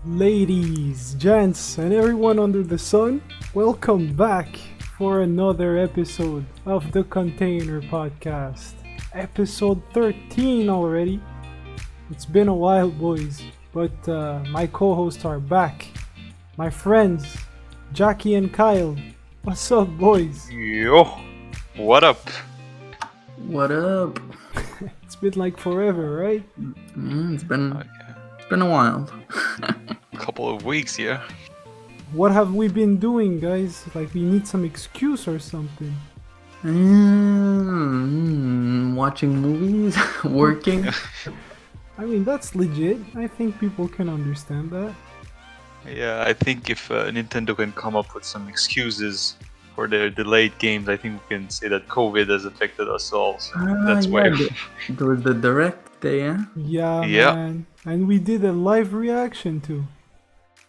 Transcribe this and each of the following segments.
Ladies, gents, and everyone under the sun, welcome back for another episode of the Container Podcast. Episode 13 already. It's been a while, boys, but my co-hosts are back. My friends, Jacky and Kyle. What's up, boys? Yo, what up? What up? It's been like forever, right? It's been a while. A couple of weeks, yeah. What have we been doing, guys? Like, we need some excuse or something. Watching movies, working. I mean, that's legit. I think people can understand that. Yeah, I think if Nintendo can come up with some excuses for their delayed games, I think we can say that COVID has affected us all. So that's why. There was the direct day, yeah? Yeah, man. And we did a live reaction too.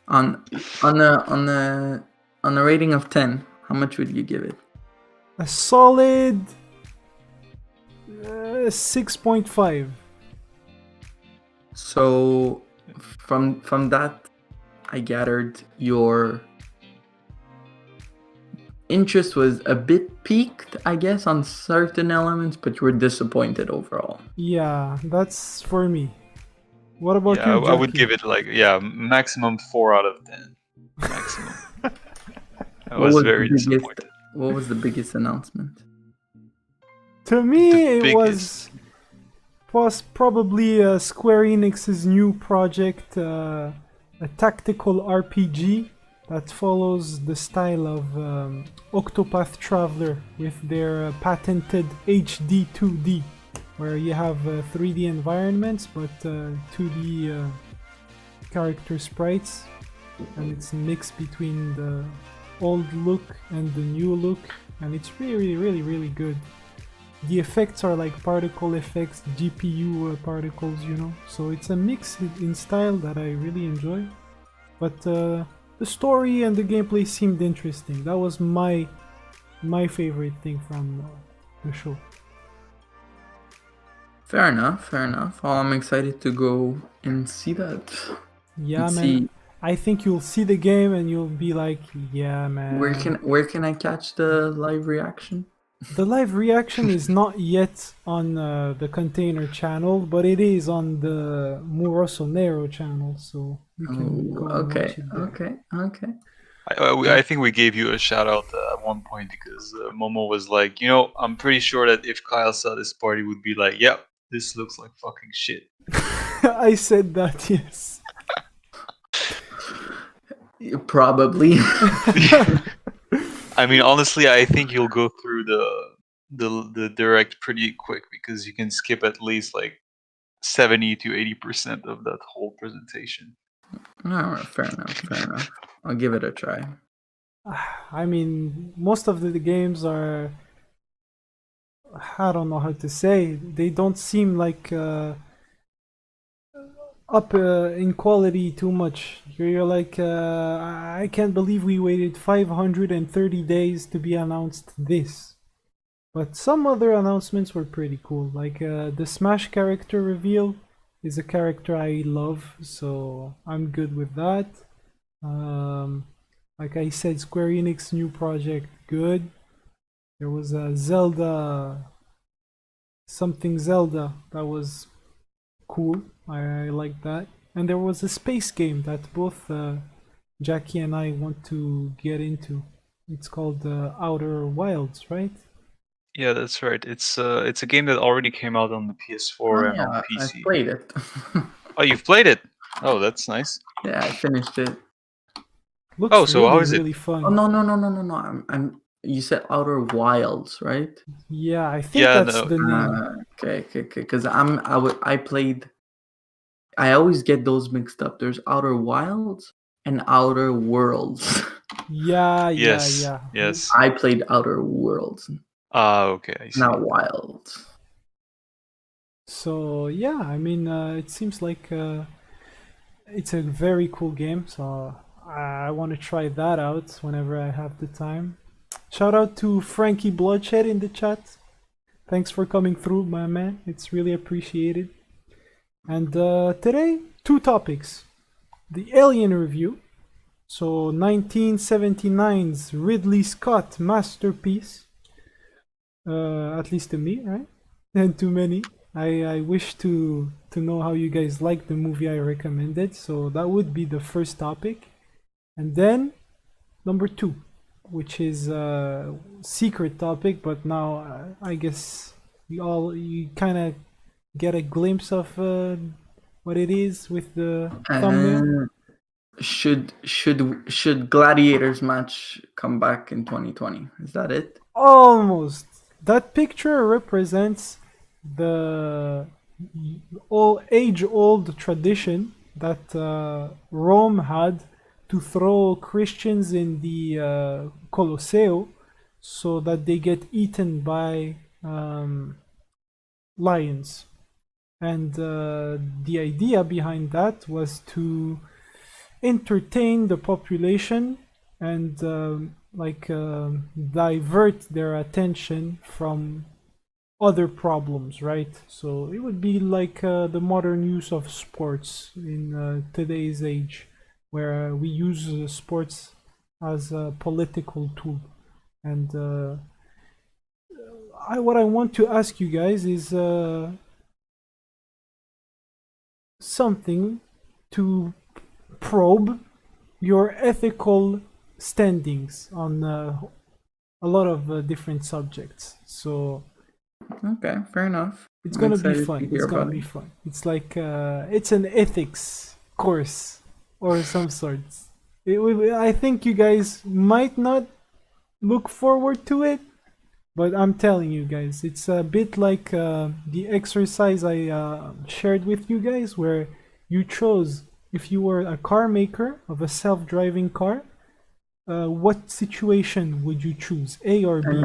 On a rating of 10, how much would you give it? A solid 6.5. So from that, I gathered your interest was a bit peaked, I guess, on certain elements, but you were disappointed overall. Yeah, that's for me. What about you, I would Jacky? give it like, maximum 4 out of 10. Maximum. I was What very the biggest- disappointed. What was the biggest announcement? To me, The it was probably Square Enix's new project, a tactical RPG that follows the style of Octopath Traveler with their patented HD 2D, where you have 3D environments but 2D character sprites, and it's a mix between the old look and the new look, and it's really good. The effects are like particle effects, GPU particles, you know, so it's a mix in style that I really enjoy. But the story and the gameplay seemed interesting. That was my favorite thing from the show. Fair enough. Well, I'm excited to go and see that. Yeah, And man. see I think you'll see the game and you'll be like, yeah, man. where can I catch the live reaction? The live reaction is not yet on the Container channel, but it is on the Muroso Nero channel, so you can go and watch it there. Okay. I think we gave you a shout out at one point because Momo was like, I'm pretty sure that if Kyle saw this party, would be like, yep, this looks like fucking shit. I said that, yes. Probably. I mean, honestly, I think you'll go through the direct pretty quick because you can skip at least like 70 to 80% of that whole presentation. No, fair enough. I'll give it a try. I mean, most of the games are, I don't know how to say, they don't seem like up in quality too much. You're like, I can't believe we waited 530 days to be announced this. But some other announcements were pretty cool. Like the Smash character reveal is a character I love, so I'm good with that. Like I said, Square Enix new project, good. There was a Zelda, something Zelda, that was cool. I like that. And there was a space game that both Jacky and I want to get into. It's called Outer Wilds, right? Yeah, that's right. It's a game that already came out on the PS4 and on I PC. played it. Oh, you've played it? Oh, that's nice. Yeah, I finished it. Looks so really, how is it? really fun. Oh no! I'm. You said Outer Wilds, right? Yeah, I think Yeah, that's no. the name. Okay. Because I played. I always get those mixed up. There's Outer Wilds and Outer Worlds. Yeah. Yes. I played Outer Worlds, Ah, okay. I see. not Wilds. So yeah, I mean, it seems like it's a very cool game. So I want to try that out whenever I have the time. Shout out to Frankie Bloodshed in the chat. Thanks for coming through, my man. It's really appreciated. And today, two topics. the Alien review. So 1979's Ridley Scott masterpiece, at least to me, right? And to many. I wish to know how you guys like the movie I recommended. So that would be the first topic. And then number 2, which is a secret topic, but now I guess you kind of get a glimpse of what it is with the thumbnail. Should Gladiators match come back in 2020? Is that it? Almost. That picture represents the age-old tradition that Rome had to throw Christians in the Colosseo so that they get eaten by lions. And the idea behind that was to entertain the population and divert their attention from other problems, right? So it would be like the modern use of sports in today's age, where we use sports as a political tool. And what I want to ask you guys is something to probe your ethical standings on a lot of different subjects. So Okay, fair enough. it's I'm gonna be excited fun. to hear It's gonna about be it. fun. It's like it's an ethics course or some sorts. I think you guys might not look forward to it, but I'm telling you guys, it's a bit like the exercise I shared with you guys, where you chose, if you were a car maker of a self-driving car, what situation would you choose, A or B?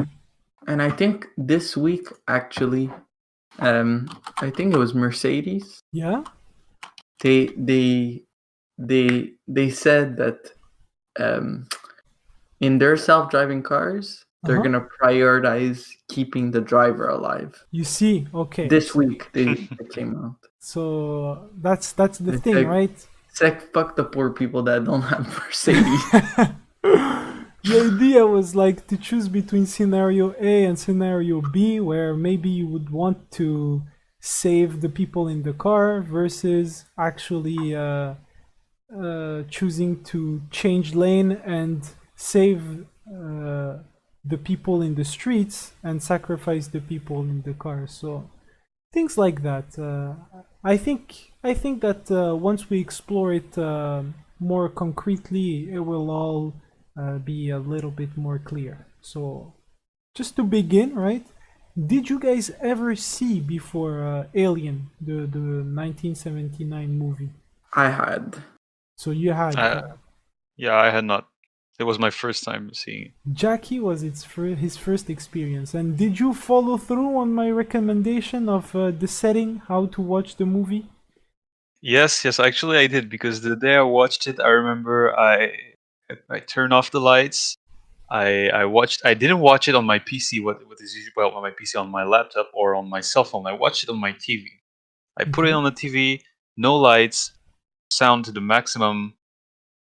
And I think this week, actually, I think it was Mercedes. Yeah? They said that in their self-driving cars, they're Uh-huh. gonna prioritize keeping the driver alive. You see, okay. This week it came out. So that's the It's thing, like- right? It's like fuck the poor people that don't have Mercedes. The idea was like to choose between scenario A and scenario B, where maybe you would want to save the people in the car versus actually choosing to change lane and save the people in the streets and sacrifice the people in the car. So things like that. I think that once we explore it more concretely, it will all be a little bit more clear. So just to begin, right? Did you guys ever see before Alien, the 1979 movie? I had. So you had. Yeah, I had not. It was my first time seeing it. Jacky was his first experience. And did you follow through on my recommendation of the setting, how to watch the movie? Yes, actually I did, because the day I watched it, I remember I turned off the lights. I didn't watch it on my PC, what is usually, well, on my PC, on my laptop or on my cell phone. I watched it on my TV. I put it Okay. on the TV, no lights, sound to the maximum.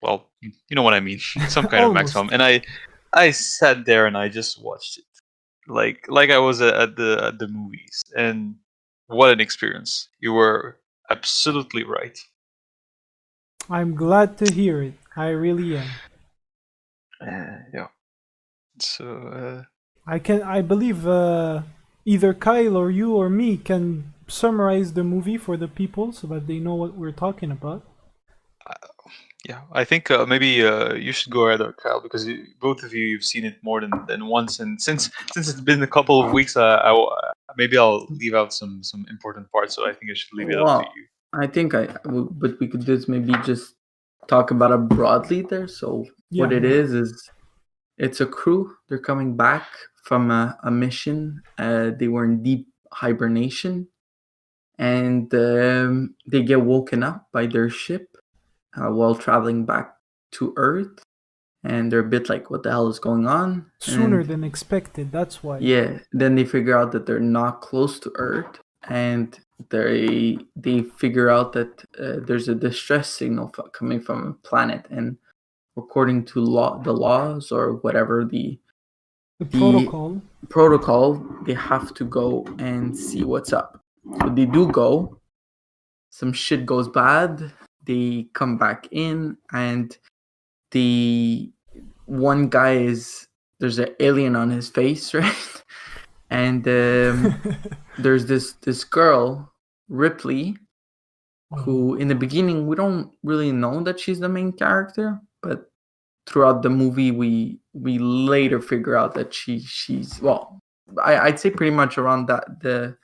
Well, you know what I mean, some kind of Almost. maximum. And I sat there and I just watched it, like I was at the movies. And what an experience! You were absolutely right. I'm glad to hear it. I really am. Yeah. So I believe either Kyle or you or me can summarize the movie for the people so that they know what we're talking about. yeah, I think maybe you should go ahead, Kyle, because both of you've seen it more than once, and since it's been a couple of weeks, maybe I'll leave out some important parts. So I think I should leave it up to Well, you. I think but we could just maybe just talk about it broadly there. So what Yeah. it is it's a crew. They're coming back from a mission. They were in deep hibernation, and they get woken up by their ship while traveling back to Earth, and they're a bit like, "What the hell is going on?" Sooner And than expected, that's why. yeah, then they figure out that they're not close to Earth, and they figure out that there's a distress signal coming from a planet, and according to the laws or whatever the protocol, they have to go and see what's up. So they do go. Some shit goes bad. They come back in, and the one guy there's an alien on his face, right? And there's this girl, Ripley, who in the beginning we don't really know that she's the main character, but throughout the movie we later figure out that she's well, I'd say pretty much around that the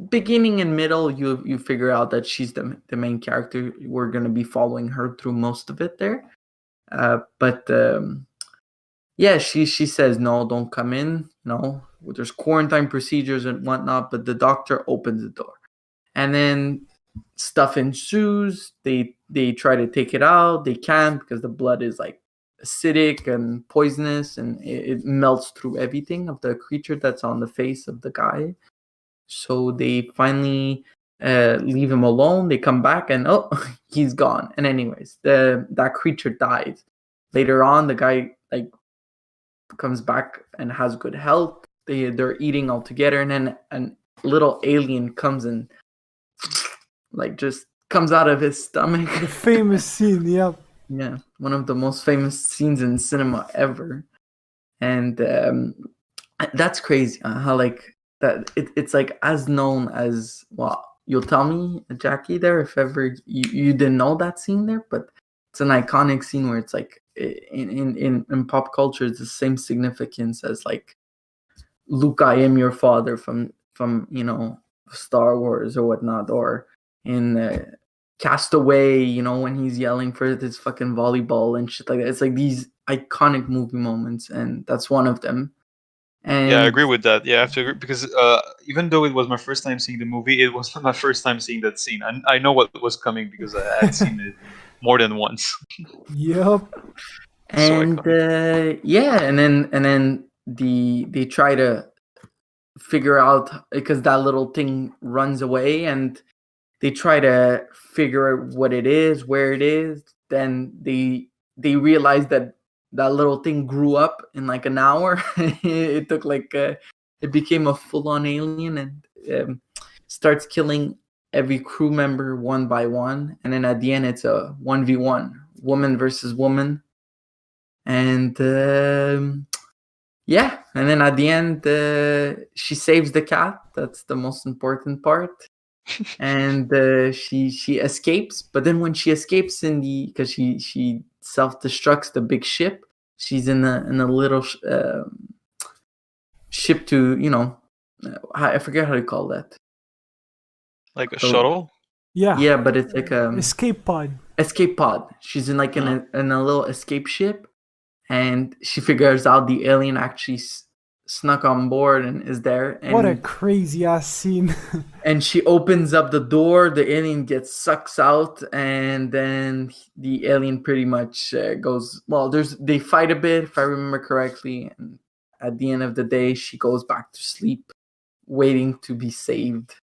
beginning and middle you figure out that she's the main character. We're going to be following her through most of it there, but yeah, she says no, don't come in. No, there's quarantine procedures and whatnot, but the doctor opens the door, and then stuff ensues. They try to take it out. They can't because the blood is like acidic and poisonous, and it melts through everything of the creature that's on the face of the guy. So they finally leave him alone. They come back and oh, he's gone. And anyways, that creature dies. Later on, the guy like comes back and has good health. They're eating all together, and then a little alien comes and like just comes out of his stomach. The famous scene, yeah. Yeah, one of the most famous scenes in cinema ever. And that's crazy how like that it's like as known as, well, you'll tell me, Jacky, there, if ever you didn't know that scene there, but it's an iconic scene where it's like in pop culture it's the same significance as like Luke, I am your father from Star Wars or whatnot, or in Castaway, when he's yelling for this fucking volleyball and shit like that. It's like these iconic movie moments, and that's one of them. And yeah, I agree with that. Yeah, I have to agree because even though it was my first time seeing the movie, it was not my first time seeing that scene. I know what was coming because I had seen it more than once. Yep. And yeah, and then they try to figure out, because that little thing runs away, and they try to figure out what it is, where it is. Then they realize that little thing grew up in like an hour. It took like it became a full-on alien, and starts killing every crew member one by one. And then at the end, it's a 1v1, woman versus woman. And yeah, and then at the end, she saves the cat. That's the most important part. And she escapes. But then when she escapes because she self-destructs the big ship, she's in a little ship to, I forget how to call that. Like a shuttle? Yeah, but it's like escape pod. Escape pod. She's in like in a little escape ship, and she figures out the alien actually snuck on board and is there. And what a crazy ass scene. And she opens up the door, the alien sucks out, and then the alien pretty much goes, well, they fight a bit, if I remember correctly, and at the end of the day, she goes back to sleep, waiting to be saved,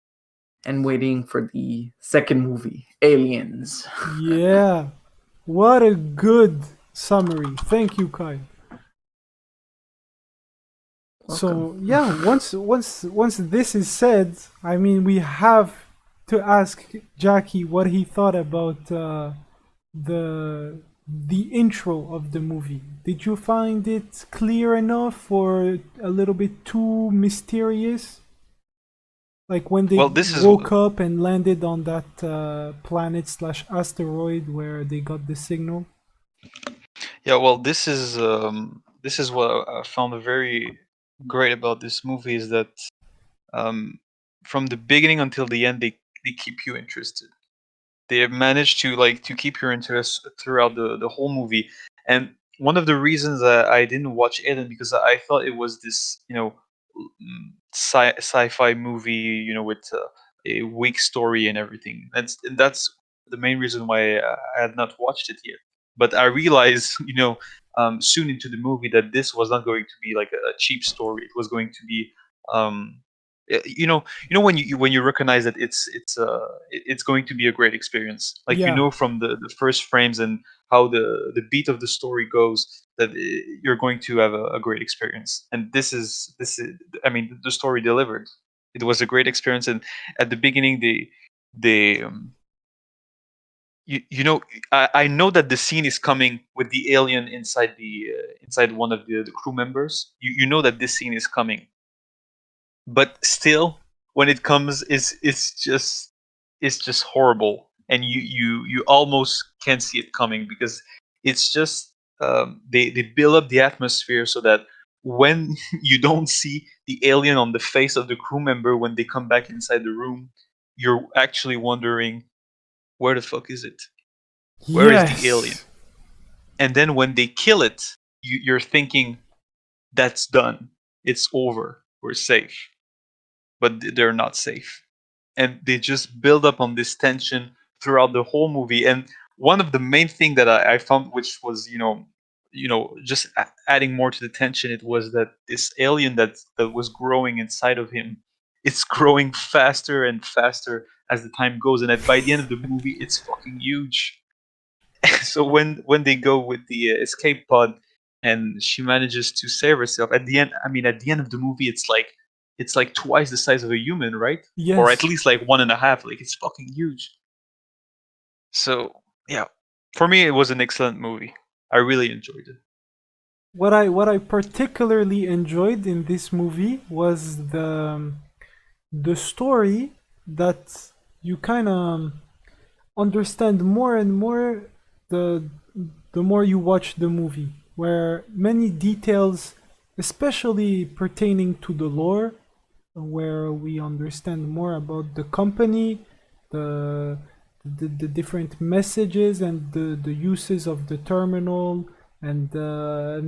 and waiting for the second movie, Aliens. Yeah. What a good summary. Thank you, Kyle. So yeah, once this is said, I mean, we have to ask Jacky what he thought about the intro of the movie. Did you find it clear enough, or a little bit too mysterious? Like when they woke up and landed on that planet/asteroid where they got the signal. Yeah, well, this is what I found very great about this movie, is that from the beginning until the end, they keep you interested. They have managed to keep your interest throughout the whole movie. And one of the reasons that I didn't watch Alien, because I thought it was this sci-fi movie, with a weak story and everything. That's the main reason why I had not watched it yet. But I realized, soon into the movie, that this was not going to be like a cheap story. It was going to be When you recognize that it's going to be a great experience. Like Yeah. from the first frames and how the beat of the story goes, that you're going to have a great experience. And this is I mean, the story delivered. It was a great experience, and at the beginning they I know that the scene is coming with the alien inside the inside one of the crew members. You know that this scene is coming, but still, when it comes, it's just horrible, and you almost can't see it coming, because it's just they build up the atmosphere so that when you don't see the alien on the face of the crew member when they come back inside the room, you're actually wondering, where the fuck is it? Where is the alien? Yes. And then when they kill it, you're thinking, that's done, it's over, we're safe. But they're not safe, and they just build up on this tension throughout the whole movie. And one of the main thing that I found, which was just adding more to the tension, it was that this alien that was growing inside of him, it's growing faster and faster as the time goes, and by the end of the movie, it's fucking huge. So when they go with the escape pod, and she manages to save herself at the end, I mean, at the end of the movie, it's like twice the size of a human, right? Or at Yes. least like one and a half. Like, it's fucking huge. So yeah, for me, it was an excellent movie. I really enjoyed it. What I particularly enjoyed in this movie was the story that you kind of understand more and more the the more you watch the movie, where many details, especially pertaining to the lore, where we understand more about the company, the the different messages and the uses of the terminal, and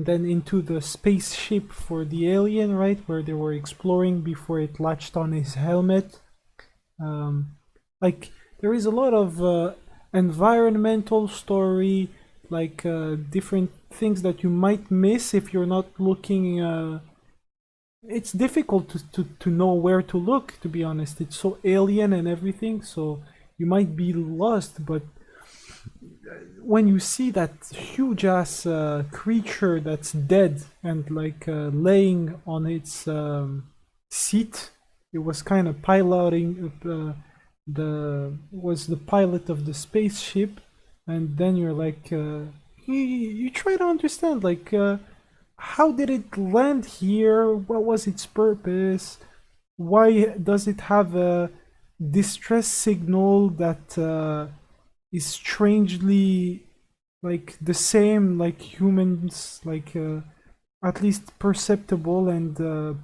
then into the spaceship for the alien, right, where they were exploring before it latched on his helmet. Um, like there is a lot of environmental story, like different things that you might miss if you're not looking. It's difficult to know where to look, to be honest. It's so alien and everything, so you might be lost. But when you see that huge ass creature that's dead and like laying on its seat, it was kind of piloting was the pilot of the spaceship, and then you're like you try to understand, like how did it land here, what was its purpose, why does it have a distress signal that is strangely like the same like humans, like at least perceptible and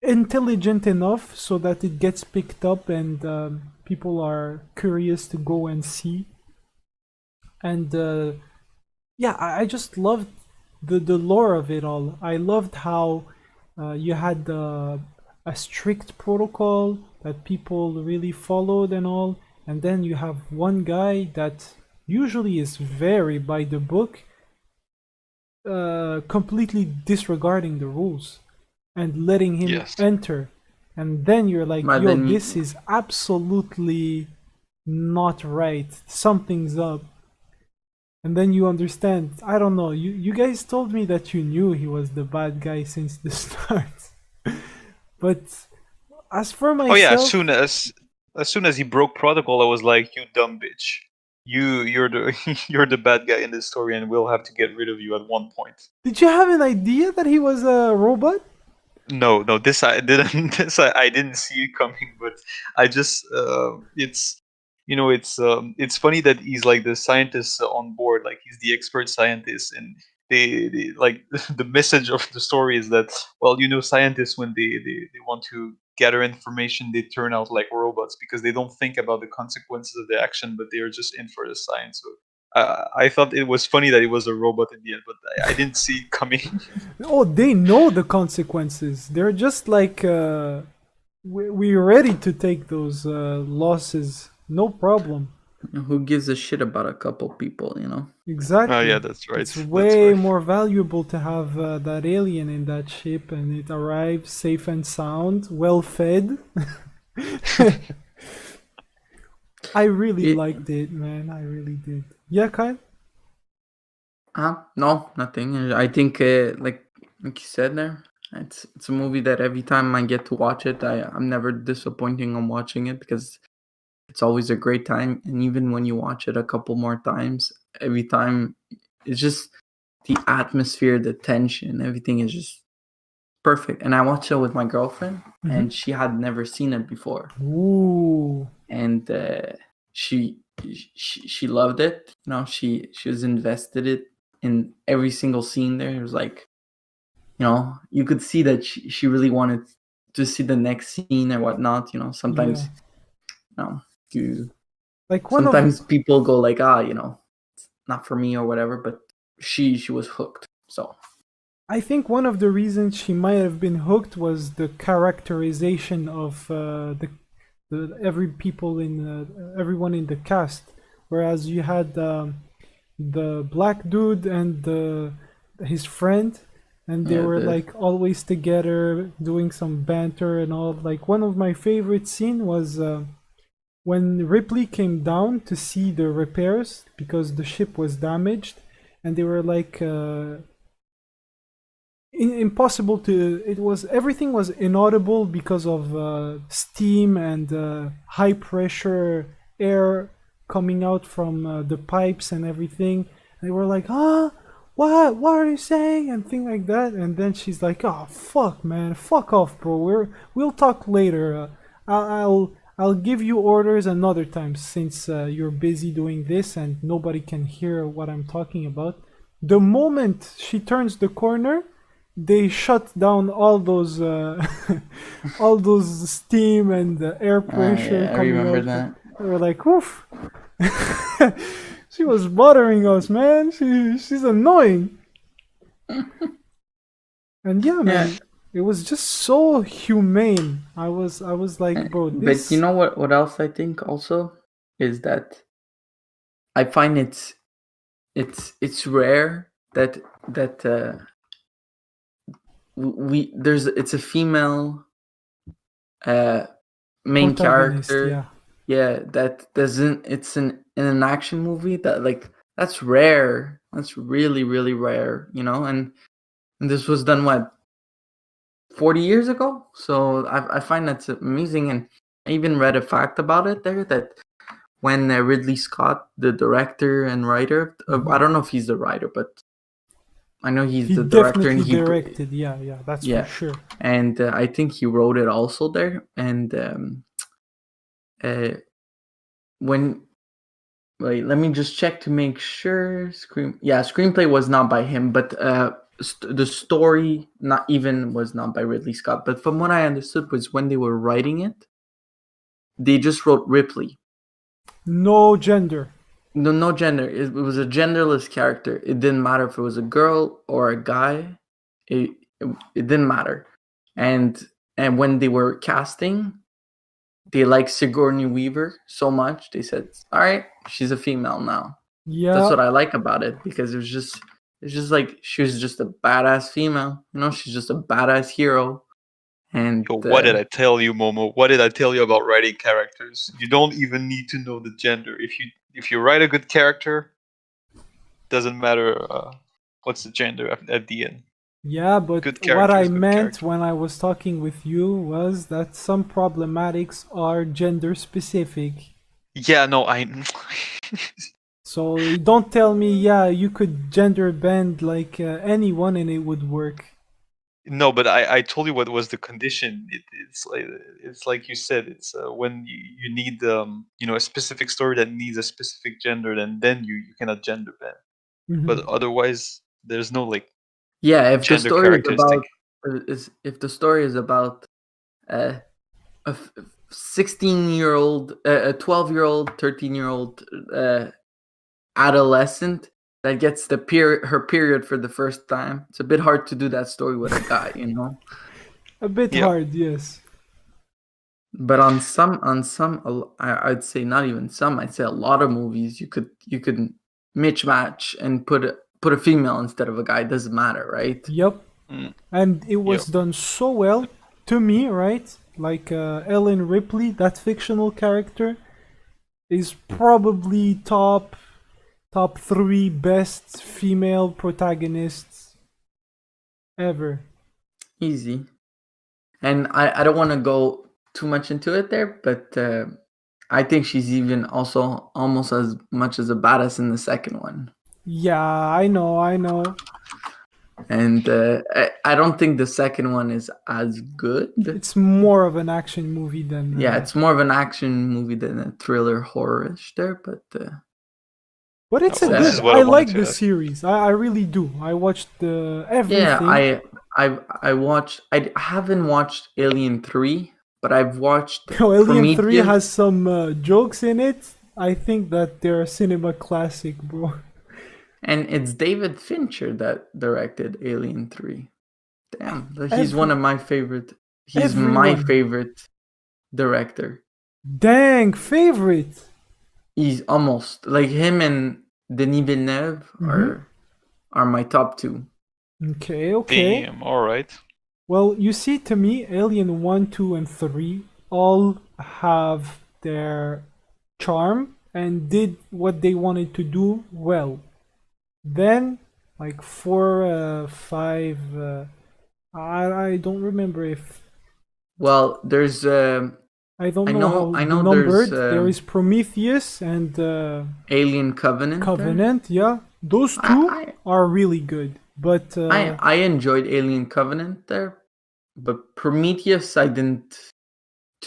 intelligent enough so that it gets picked up and people are curious to go and see. And yeah, I just loved the lore of it all. I loved how you had a strict protocol that people really followed and all, and then you have one guy that usually is very by the book, completely disregarding the rules and letting him Yes. enter. And then you're like, But yo, then this is absolutely not right. Something's up. And then you understand. I don't know. You guys told me that you knew he was the bad guy since the start. But as for Oh yeah, as myself, soon as as soon as he broke protocol, I was like, you dumb bitch. You're the you're the bad guy in this story, and we'll have to get rid of you at one point. did you have an idea that he was a robot? No, no, this I didn't. This I didn't see it coming, but I just it's funny that he's like the scientist on board, like he's the expert scientist, and they like the message of the story is that, well, scientists, when they want to gather information, they turn out like robots because they don't think about the consequences of their action, but they are just in for the science. So I thought it was funny that it was a robot in the end, but I didn't see it coming. Oh, they know the consequences. They're just like, we're ready to take those losses. No problem. Who gives a shit about a couple people, you know? Exactly. Oh yeah, that's right. It's That's way right. more valuable to have that alien in that ship, and it arrives safe and sound, well fed. I really It, liked it, man. I really did. Yeah, Kyle? no, nothing. I think, like you said there, it's a movie that every time I get to watch it, I'm never disappointing on watching it because it's always a great time. And even when you watch it a couple more times, every time it's just the atmosphere, the tension, everything is just perfect. And I watched it with my girlfriend, and she had never seen it before, Ooh. and she she loved it. You know, she was invested it in every single scene there. It was like, you know, you could see that she really wanted to see the next scene or whatnot. You know, sometimes, Yeah. you know, you Like one of sometimes people go like, you know, it's not for me or whatever, but she was hooked. So I think one of the reasons she might have been hooked was the characterization of the everyone in the cast. Whereas you had the black dude and his friend, and they yeah, were like always together doing some banter and all. Like one of my favorite scene was when Ripley came down to see the repairs because the ship was damaged, and they were like impossible to. It was everything was inaudible because of steam and high pressure air coming out from the pipes and everything. They were like, what are you saying, and thing like that. And then she's like, oh fuck, man, fuck off, bro. We'll talk later. I'll give you orders another time since you're busy doing this and nobody can hear what I'm talking about. The moment she turns the corner, they shut down all those all those steam and air pressure yeah, I coming remember out. that. They were like, "Oof." She was bothering us, man. She's annoying. And yeah, Yeah, man, it was just so humane. I was like, bro, but you this. know what else I think also is that I find it's rare that it's a female uh main Protagonist, character, yeah. yeah, that doesn't it's in an action movie that, like, that's rare. That's really, really rare, you know. And this was done, what, 40 years ago? So I find that's amazing. And I even read a fact about it there, that when Ridley Scott, the director and writer, I don't know if he's the writer, but I know he's He the director, and definitely directed, yeah, that's for yeah, sure. and I think he wrote it also there. And uh, when wait, let me just check to make sure. Screenplay was not by him, but the story not even was not by Ridley Scott. But from what I understood was when they were writing it, they just wrote Ripley. No gender. No gender. It was a genderless character. It didn't matter if it was a girl or a guy. It didn't matter. And when they were casting, they liked Sigourney Weaver so much, they said, "All right, she's a female now." That's Yeah, what I like about it, because it's just like she was just a badass female. You know, she's just a badass hero. And Yo, what did I tell you, Momo? What did I tell you about writing characters? You don't even need to know the gender. If you write a good character, doesn't matter what's the gender at the end. yeah, but Good what character I is good meant character. when I was talking with you was that some problematics are gender specific. Yeah, no, I. So don't tell me, yeah, you could gender bend like anyone and it would work. No, but I told you what was the condition. It's like you said. It's when you need a specific story that needs a specific gender, then you cannot gender bend. But Mhm. otherwise, there's no like yeah, if the gender story is characteristic. about if the story is about uh, a 16-year-old, a 12-year-old, 13-year-old adolescent that gets her period for the first time, it's a bit hard to do that story with a guy, you know. A bit Yeah, hard, yes. But on some, I'd say not even some. I'd say a lot of movies you could mismatch and put a female instead of a guy. It doesn't matter, right? Yep. Mm. And it was Yep. done so well to me, right? Like Ellen Ripley, that fictional character, is probably top 3 best female protagonists ever. Easy. And I don't want to go too much into it there, but I think she's even also almost as much as a badass in the second one. Yeah, I know. And I don't think the second one is as good. It's more of an action movie than Yeah, it's more of an action movie than a thriller horror-ish there, but but it's a Well, this good. is what I I wanted like to the ask. series. I really do. I watched everything. yeah, I watched. I haven't watched Alien 3, but I've watched Alien 3 Prometheus. has some jokes in it. I think that they're a cinema classic, bro. And it's David Fincher that directed Alien 3. Damn, he's one of my favorite. He's my everyone. favorite director. Dang, favorite. He's almost like him and Denis Villeneuve are my top two. Okay. Damn. All right. Well, you see, to me, Alien 1, 2, and 3 all have their charm and did what they wanted to do well. Then, like 4, 5, I don't remember if Well, there's I don't I know know how I the know numbered. there's There is Prometheus and Alien Covenant. there. Covenant. Yeah, those two I are really good. But I enjoyed Alien Covenant there, but Prometheus I didn't.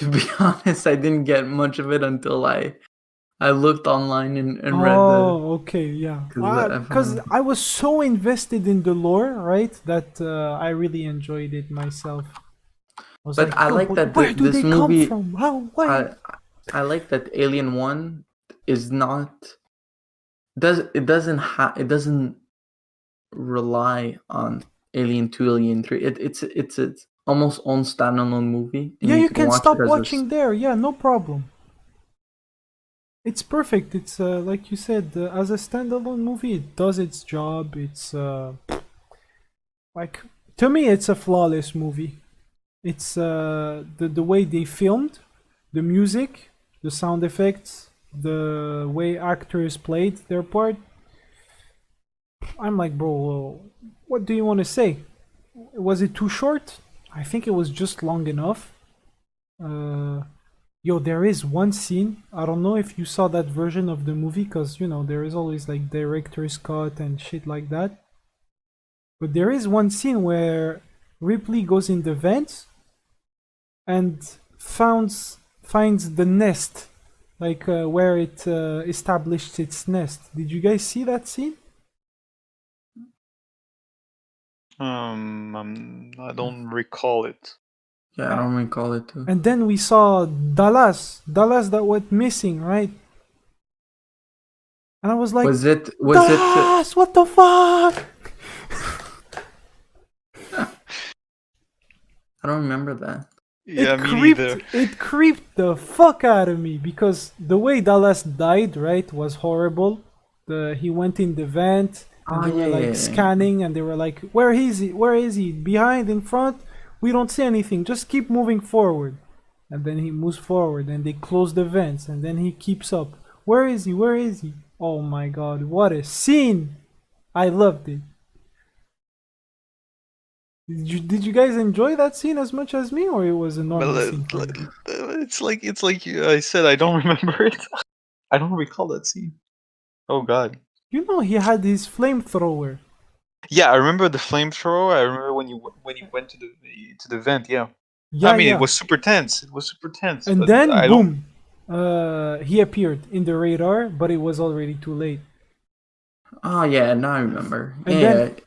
To be honest, I didn't get much of it until I looked online and read the. okay, yeah. 'Cause Because I was so invested in the lore, right, that I really enjoyed it myself. I was But like, I "Yo, like but that where do this they come movie. from? How? Why?" I like that Alien 1 is not it doesn't rely on Alien 2, Alien 3. It's almost own standalone movie, and Yeah, you you can can watch it stop as watching there. Yeah, no problem. It's perfect. It's like you said, as a standalone movie, it does its job. It's like, to me, it's a flawless movie. It's the way they filmed, the music, the sound effects, the way actors played their part. I'm like, bro, what do you want to say? Was it too short? I think it was just long enough. Yo, there is one scene. I don't know if you saw that version of the movie, because, there is always like director's cut and shit like that. But there is one scene where Ripley goes in the vents and finds the nest, like where it established its nest. Did you guys see that scene? I don't recall it. yeah, I don't recall it too. And then we saw Dallas that went missing, right? And I was like, Was it Dallas, what the fuck? I don't remember that. Yeah, me neither. It creeped the fuck out of me, because the way Dallas died, right, was horrible. He went in the vent and they were like scanning, and they were like, where is he? Where is he? Behind, in front? We don't see anything. Just keep moving forward. And then he moves forward and they close the vents, and then he keeps up. Where is he? Where is he? Oh my god, what a scene! I loved it. Did you guys enjoy that scene as much as me, or it was a normal But scene for you? it's like I said. I don't remember it. I don't recall that scene. Oh God. He had his flamethrower. Yeah, I remember the flamethrower. I remember when you went to the vent. Yeah. Yeah, I mean, yeah. it was super tense. It was super tense. And but then, I don't. boom, he appeared in the radar, but it was already too late. Oh yeah, now I remember.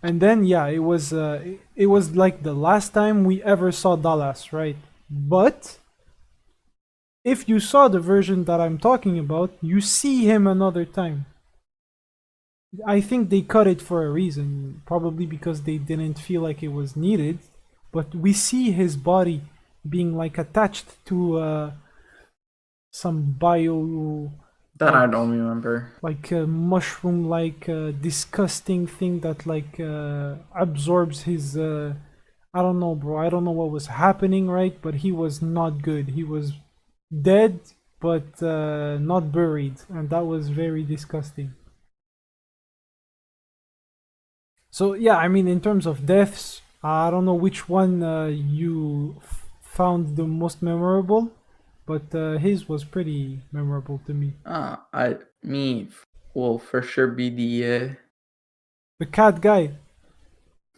And then, yeah, it was like the last time we ever saw Dallas, right? But if you saw the version that I'm talking about, you see him another time. I think they cut it for a reason, probably because they didn't feel like it was needed. But we see his body being like attached to some bio, That I like don't remember. like a mushroom like disgusting thing that like absorbs his I don't know, bro. I don't know what was happening, right? But he was not good. He was dead but not buried, and that was very disgusting. So yeah, I mean, in terms of deaths, I don't know which one you found the most memorable, but his was pretty memorable to me. Me will for sure be the The cat guy,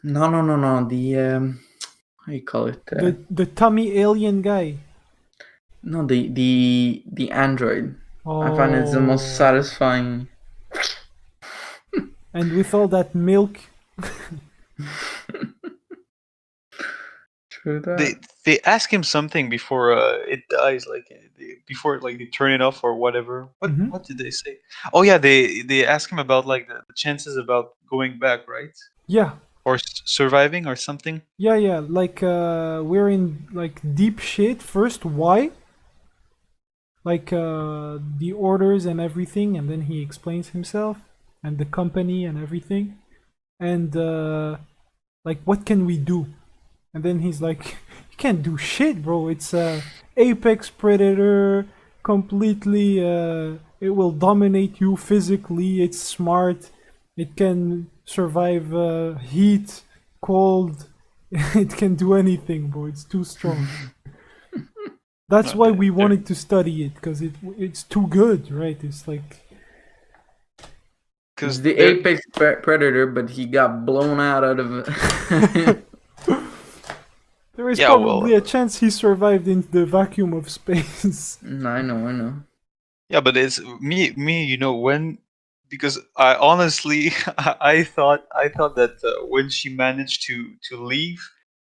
no, the how you call it? the tummy alien guy. No, the android. I find it's the most Oh, satisfying. and with all that milk. True They that. they ask him something before it dies, like before like they turn it off or whatever. Mhm. What did they say? Oh yeah, they ask him about like the chances about going back, right? Yeah, Or surviving or something. yeah. Like we're in like deep shit. First, why? Like the orders and everything, and then he explains himself and the company and everything, and like what can we do? And then he's like, you can't do shit, bro. It's a apex predator, completely. It will dominate you physically. It's smart. It can survive heat, cold. It can do anything, bro. It's too strong. That's why we wanted to study it, because it's too good, right? It's like It's Because the they're apex predator, but he got blown out of. there is yeah, probably well, a chance he survived in the vacuum of space. I know. yeah, but it's me. You know when because I honestly I thought that when she managed to leave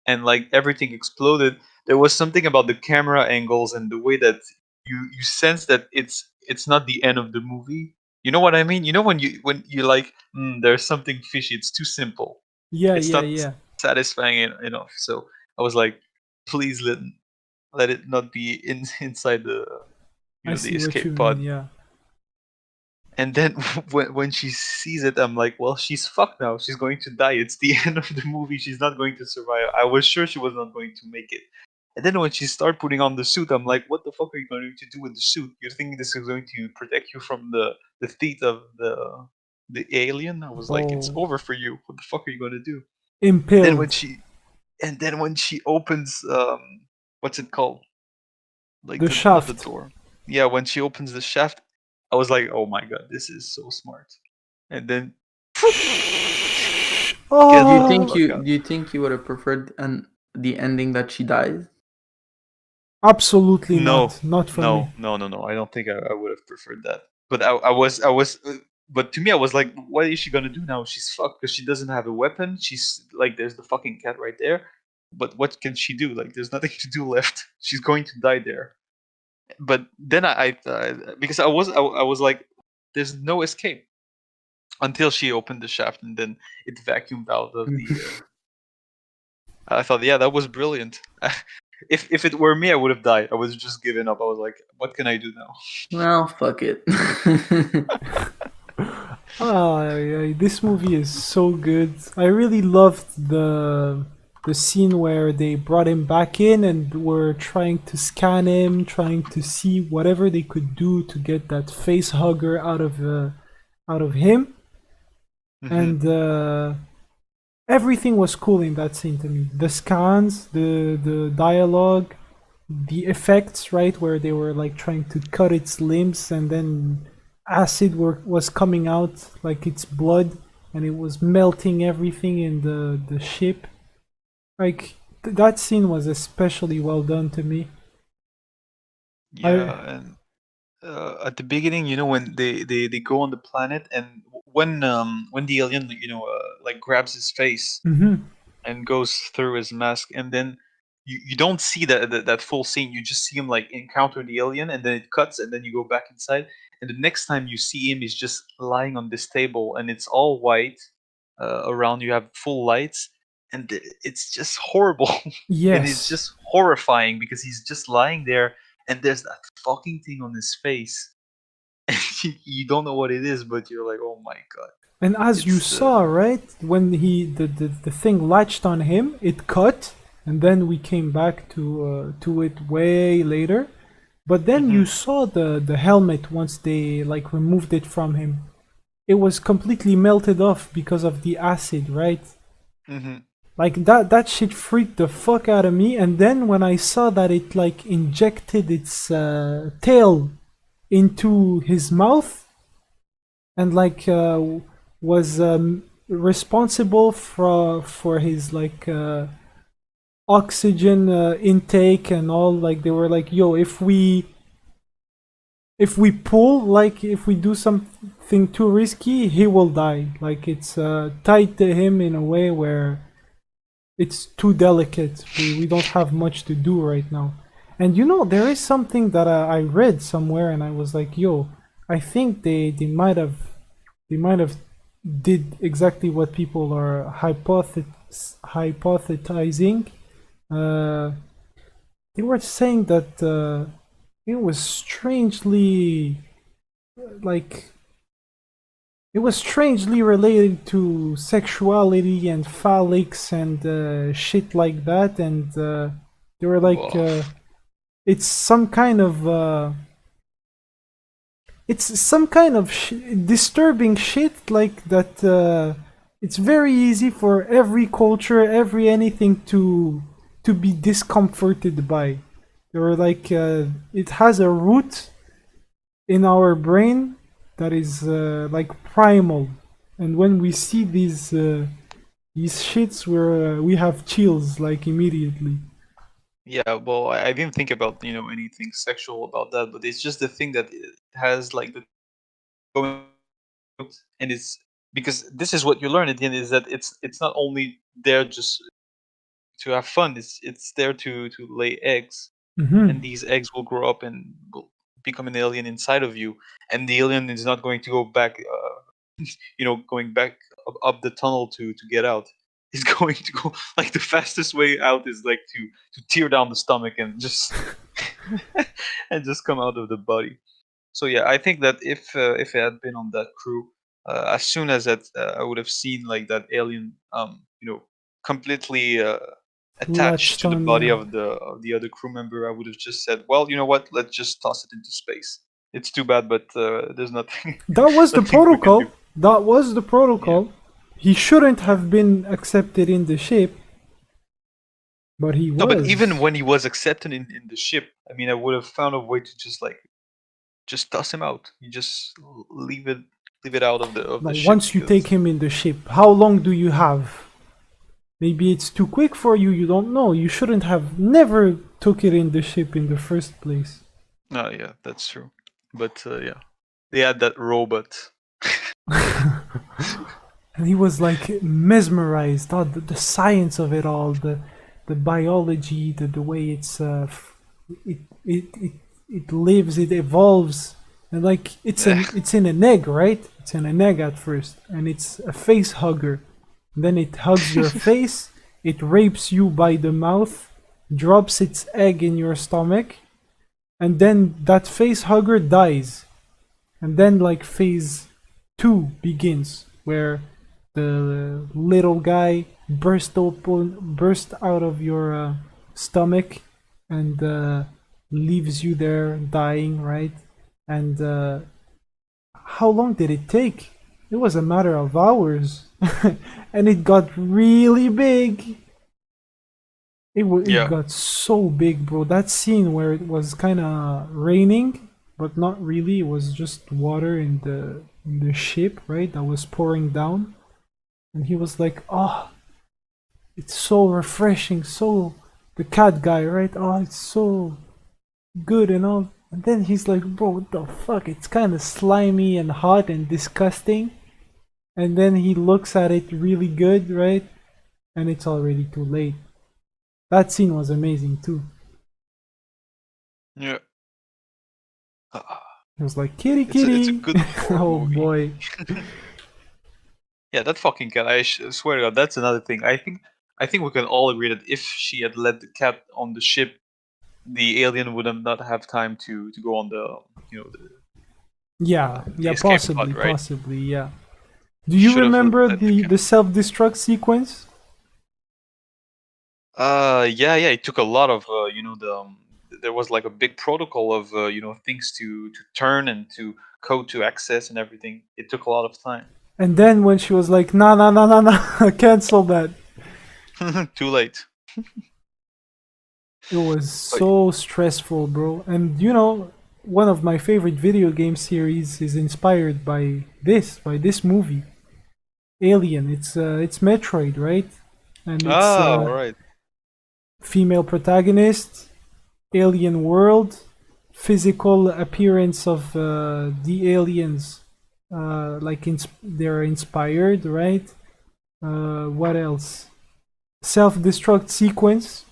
and like everything exploded, there was something about the camera angles and the way that you sense that it's not the end of the movie. You know what I mean? You know when you like there's something fishy. It's too simple. Yeah, It's yeah, not yeah. satisfying enough. So I was like, please let it not be inside the I the see what you escape mean. pod. Yeah. And then when she sees it, I'm like, well, she's fucked now. She's going to die. It's the end of the movie. She's not going to survive. I was sure she was not going to make it. And then when she started putting on the suit, I'm like, what the fuck are you going to do with the suit? You think this is going to protect you from the teeth of the alien? I was like, it's Oh, over for you. What the fuck are you going to do? And then when impaled. she opens what's it called? Like The the not the shaft. door. Yeah, when she opens the shaft, I was like, "Oh my god, this is so smart." And then gets the Oh, fuck out. Do you think you would have preferred the ending that she dies? absolutely No, not. Not for me. no. I don't think I would have preferred that. But I was. But to me, I was like, what is she gonna do now? She's fucked because she doesn't have a weapon. She's like, there's the fucking cat right there. But what can she do? Like, there's nothing to do left. She's going to die there. But then because I was like, there's no escape until she opened the shaft and then it vacuumed out of the. I thought, yeah, that was brilliant. If it were me, I would have died. I was just giving up. I was like, what can I do now? Well, fuck it. This movie is so good. I really loved the scene where they brought him back in and were trying to scan him, trying to see whatever they could do to get that face hugger out of him. Hmm. And everything was cool in that scene to me. The scans, the dialogue, the effects, right, where they were like trying to cut its limbs and then was coming out like its blood and it was melting everything in the ship. Like that scene was especially well done to me. I Yeah, and at the beginning, when they go on the planet, and when the alien, like grabs his face mhm. and goes through his mask, and then you don't see that full scene. You just see him like encounter the alien, and then it cuts, and then you go back inside, and the next time you see him, he's just lying on this table, and it's all white. Around you have full lights, and it's just horrible. It is Yes. just horrifying because he's just lying there and there's that fucking thing on his face. And you don't know what it is, but you're like, oh my god. And as you saw, right, when the thing latched on him, it cut, and then we came back to it way later. But then you saw the helmet once they like removed it from him. It was completely melted off because of the acid, right? Like that shit freaked the fuck out of me. And then when I saw that it like injected its tail into his mouth and like was responsible for his like oxygen intake and all, like they were like, yo, if we pull, like if we do something too risky, he will die. Like it's tied to him in a way where it's too delicate. We don't have much to do right now. And you know, there is something that I read somewhere and I was like, yo, I think they might have did exactly what people are hypothesizing. They were saying that it was strangely related to sexuality and phallics and shit like that, and they were like, it's some kind of disturbing shit like that. It's very easy for every culture, every anything to be discomforted by. They were like, it has a root in our brain that is like primal, and when we see these shits, we have chills like immediately. Yeah, well, I didn't think about anything sexual about that, but it's just the thing that it has like the going, and it's because this is what you learn at the end, is that it's not only there just to have fun. It's there to lay eggs, and these eggs will grow up and will become an alien inside of you, and the alien is not going to go back, going back up the tunnel to get out. Is going to go, like, the fastest way out is like to tear down the stomach and just and just come out of the body. So yeah, I think that if it had been on that crew, as soon as that I would have seen like that alien, completely attached to the body of the other crew member, I would have just said, well, you know what, let's just toss it into space. It's too bad, but there's nothing. That was the protocol. That was the protocol. Yeah. He shouldn't have been accepted in the ship, but he was. No, but even when he was accepted in the ship, I mean, I would have found a way to just toss him out. You just leave it out of the ship. Once you take him in the ship, how long do you have? Maybe it's too quick for you. You don't know. You shouldn't have never took it in the ship in the first place. Oh yeah, that's true. But yeah, they had that robot. And he was like mesmerized. The science of it all, the biology, the way it's it lives, it evolves, and like it's in an egg, right? It's in an egg at first, and it's a face hugger. Then it hugs your face, it rapes you by the mouth, drops its egg in your stomach, and then that face hugger dies. And then like phase 2 begins, where the little guy burst out of your stomach and leaves you there dying, right? And how long did it take? It was a matter of hours. And it got really big. It got so big, bro. That scene where it was kind of raining, but not really. It was just water in the ship, right? That was pouring down. And he was like, oh, it's so refreshing. So, the cat guy, right? Oh, it's so good and all. And then he's like, bro, what the fuck? It's kind of slimy and hot and disgusting. And then he looks at it really good, right? And it's already too late. That scene was amazing too. Yeah. It was like, kitty. It's a good oh movie. Boy. Yeah, that fucking cat. I swear to God, that's another thing. I think I think we can all agree that if she had let the cat on the ship, the alien would have not have time to go on the the escape pod, right? possibly, yeah. Do you Should have remember let the cat. the self-destruct sequence? Yeah, it took a lot of there was like a big protocol of things to turn and to code to access and everything. It took a lot of time. And then when she was like, nah, nah, nah, nah, nah, cancel that. Too late. It was so stressful, bro. And one of my favorite video game series is inspired by this movie, Alien. It's Metroid, right? And it's All right. female protagonist, alien world, physical appearance of the aliens, they're inspired, right? What else? Self-destruct sequence.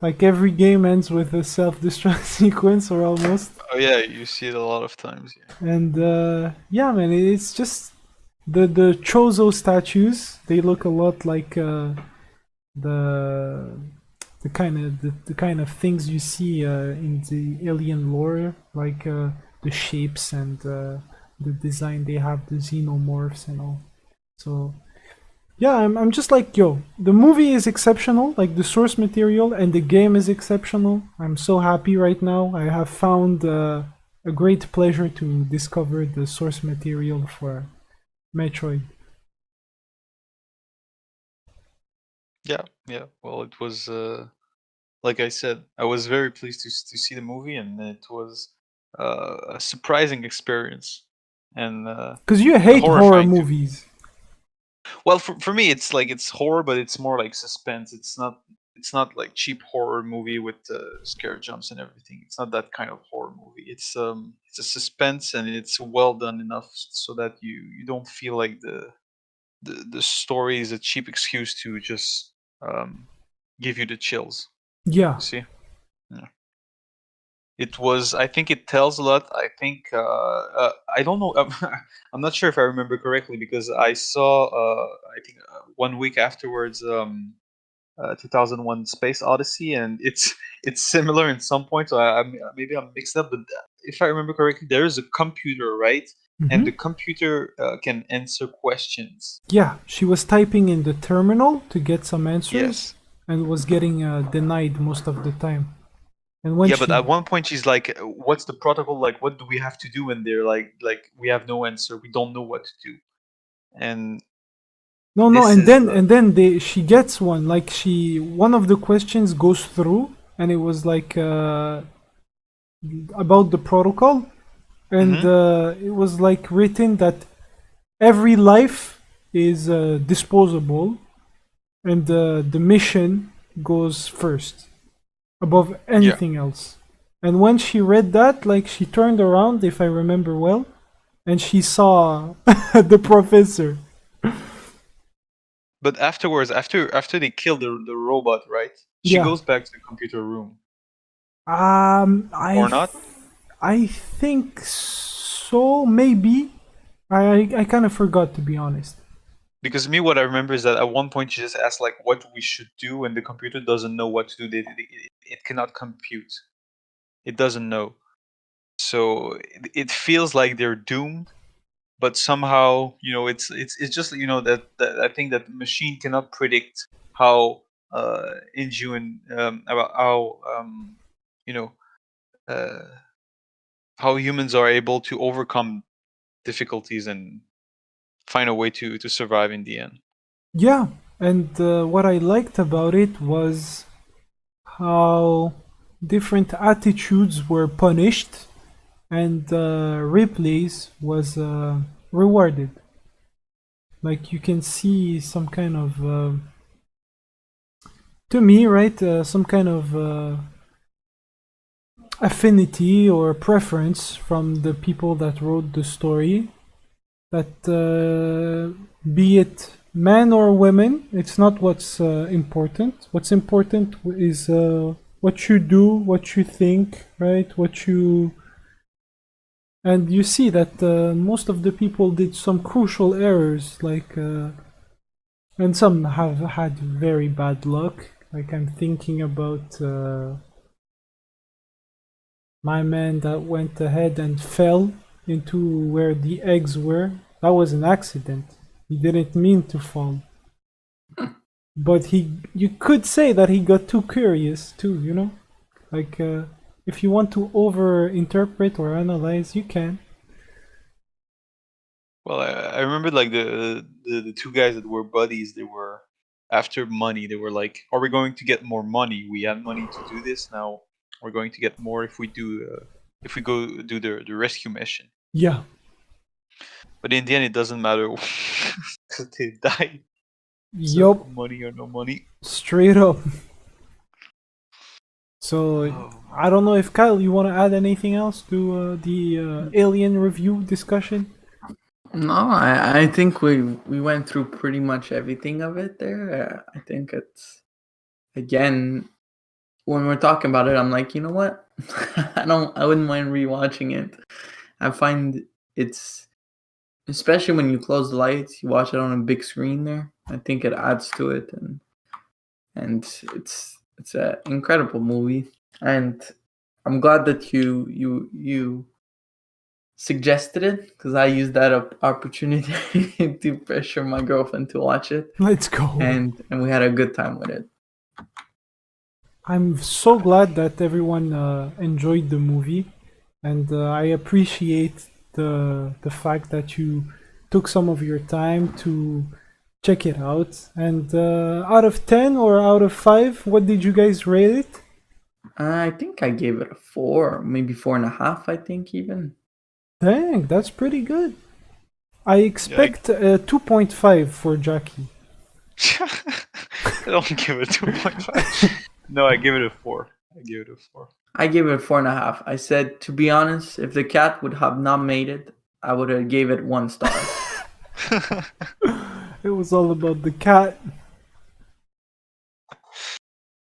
Like every game ends with a self-destruct sequence, or almost. Oh yeah, you see it a lot of times. Yeah. And yeah, man, it's just the Chozo statues. They look a lot like the the kind of things you see in the alien lore, like the shapes and the design they have, the xenomorphs and all. So yeah, I'm just like, yo, the movie is exceptional, like the source material, and the game is exceptional. I'm so happy right now. I have found a great pleasure to discover the source material for Metroid. Yeah. Well, it was like I said, I was very pleased to see the movie, and it was a surprising experience. And Because you hate horror horrifying too. movies. Well, for me, it's like it's horror, but it's more like suspense. It's not like cheap horror movie with scare jumps and everything. It's not that kind of horror movie. It's a suspense, and it's well done enough so that you don't feel like the story is a cheap excuse to just give you the chills. Yeah. You see? Yeah. It was. I think it tells a lot. I think. I don't know. I'm not sure if I remember correctly because I saw. I think 1 week afterwards. 2001: Space Odyssey, and it's similar in some points. So maybe I'm mixed up, but if I remember correctly, there is a computer, right? And the computer can answer questions. Yeah, she was typing in the terminal to get some answers, Yes. and was getting denied most of the time. And when But at one point she's like, "What's the protocol? Like, what do we have to do?" And they're like, "We have no answer. We don't know what to do." And no, and then she gets one. Like one of the questions goes through, and it was like about the protocol, and it was like written that every life is disposable, and the mission goes first above anything else. And when she read that, like she turned around, if I remember well, and she saw the professor. But afterwards, after they kill the robot, right? She goes back to the computer room. Or not? I think so. Maybe. I kind of forgot, to be honest. Because me, what I remember is that at one point she just asked like what we should do, and the computer doesn't know what to do. It cannot compute. It doesn't know. So it feels like they're doomed, but somehow it's just that I think that the machine cannot predict how about how humans are able to overcome difficulties and find a way to survive in the end. Yeah, and what I liked about it was how different attitudes were punished and Ripley's was rewarded. Like you can see some kind of, to me, right, some kind of affinity or preference from the people that wrote the story. That be it men or women, it's not what's important. What's important is what you do, what you think, right? And you see that most of the people did some crucial errors, like And some have had very bad luck. Like I'm thinking about my man that went ahead and fell into where the eggs were. That was an accident. He didn't mean to fall. But you could say that he got too curious too, you know? Like, if you want to over-interpret or analyze, you can. Well, I remember like the two guys that were buddies. They were after money. They were like, "Are we going to get more money? We have money to do this now. We're going to get more if we go do the rescue mission." Yeah. But in the end, it doesn't matter because they died. So Yup. money or no money. Straight up. So, Oh. I don't know if Kyle, you want to add anything else to the Alien review discussion? No, I think we went through pretty much everything of it there. I think it's, again, when we're talking about it, I'm like, you know what? I wouldn't mind rewatching it. I find it's, especially when you close the lights, you watch it on a big screen there. I think it adds to it, and it's an incredible movie. And I'm glad that you suggested it, because I used that opportunity to pressure my girlfriend to watch it, Let's go. and we had a good time with it. I'm so glad that everyone enjoyed the movie, and I appreciate the fact that you took some of your time to check it out. And out of 10 or out of 5, what did you guys rate it? I think I gave it a 4, maybe 4.5. I think even. Dang, that's pretty good. I expect 2.5 for Jacky. I don't give it 2.5. No, I give it a 4. I give it a 4. I gave it a 4.5. I said, to be honest, if the cat would have not made it, I would have gave it 1 star. It was all about the cat.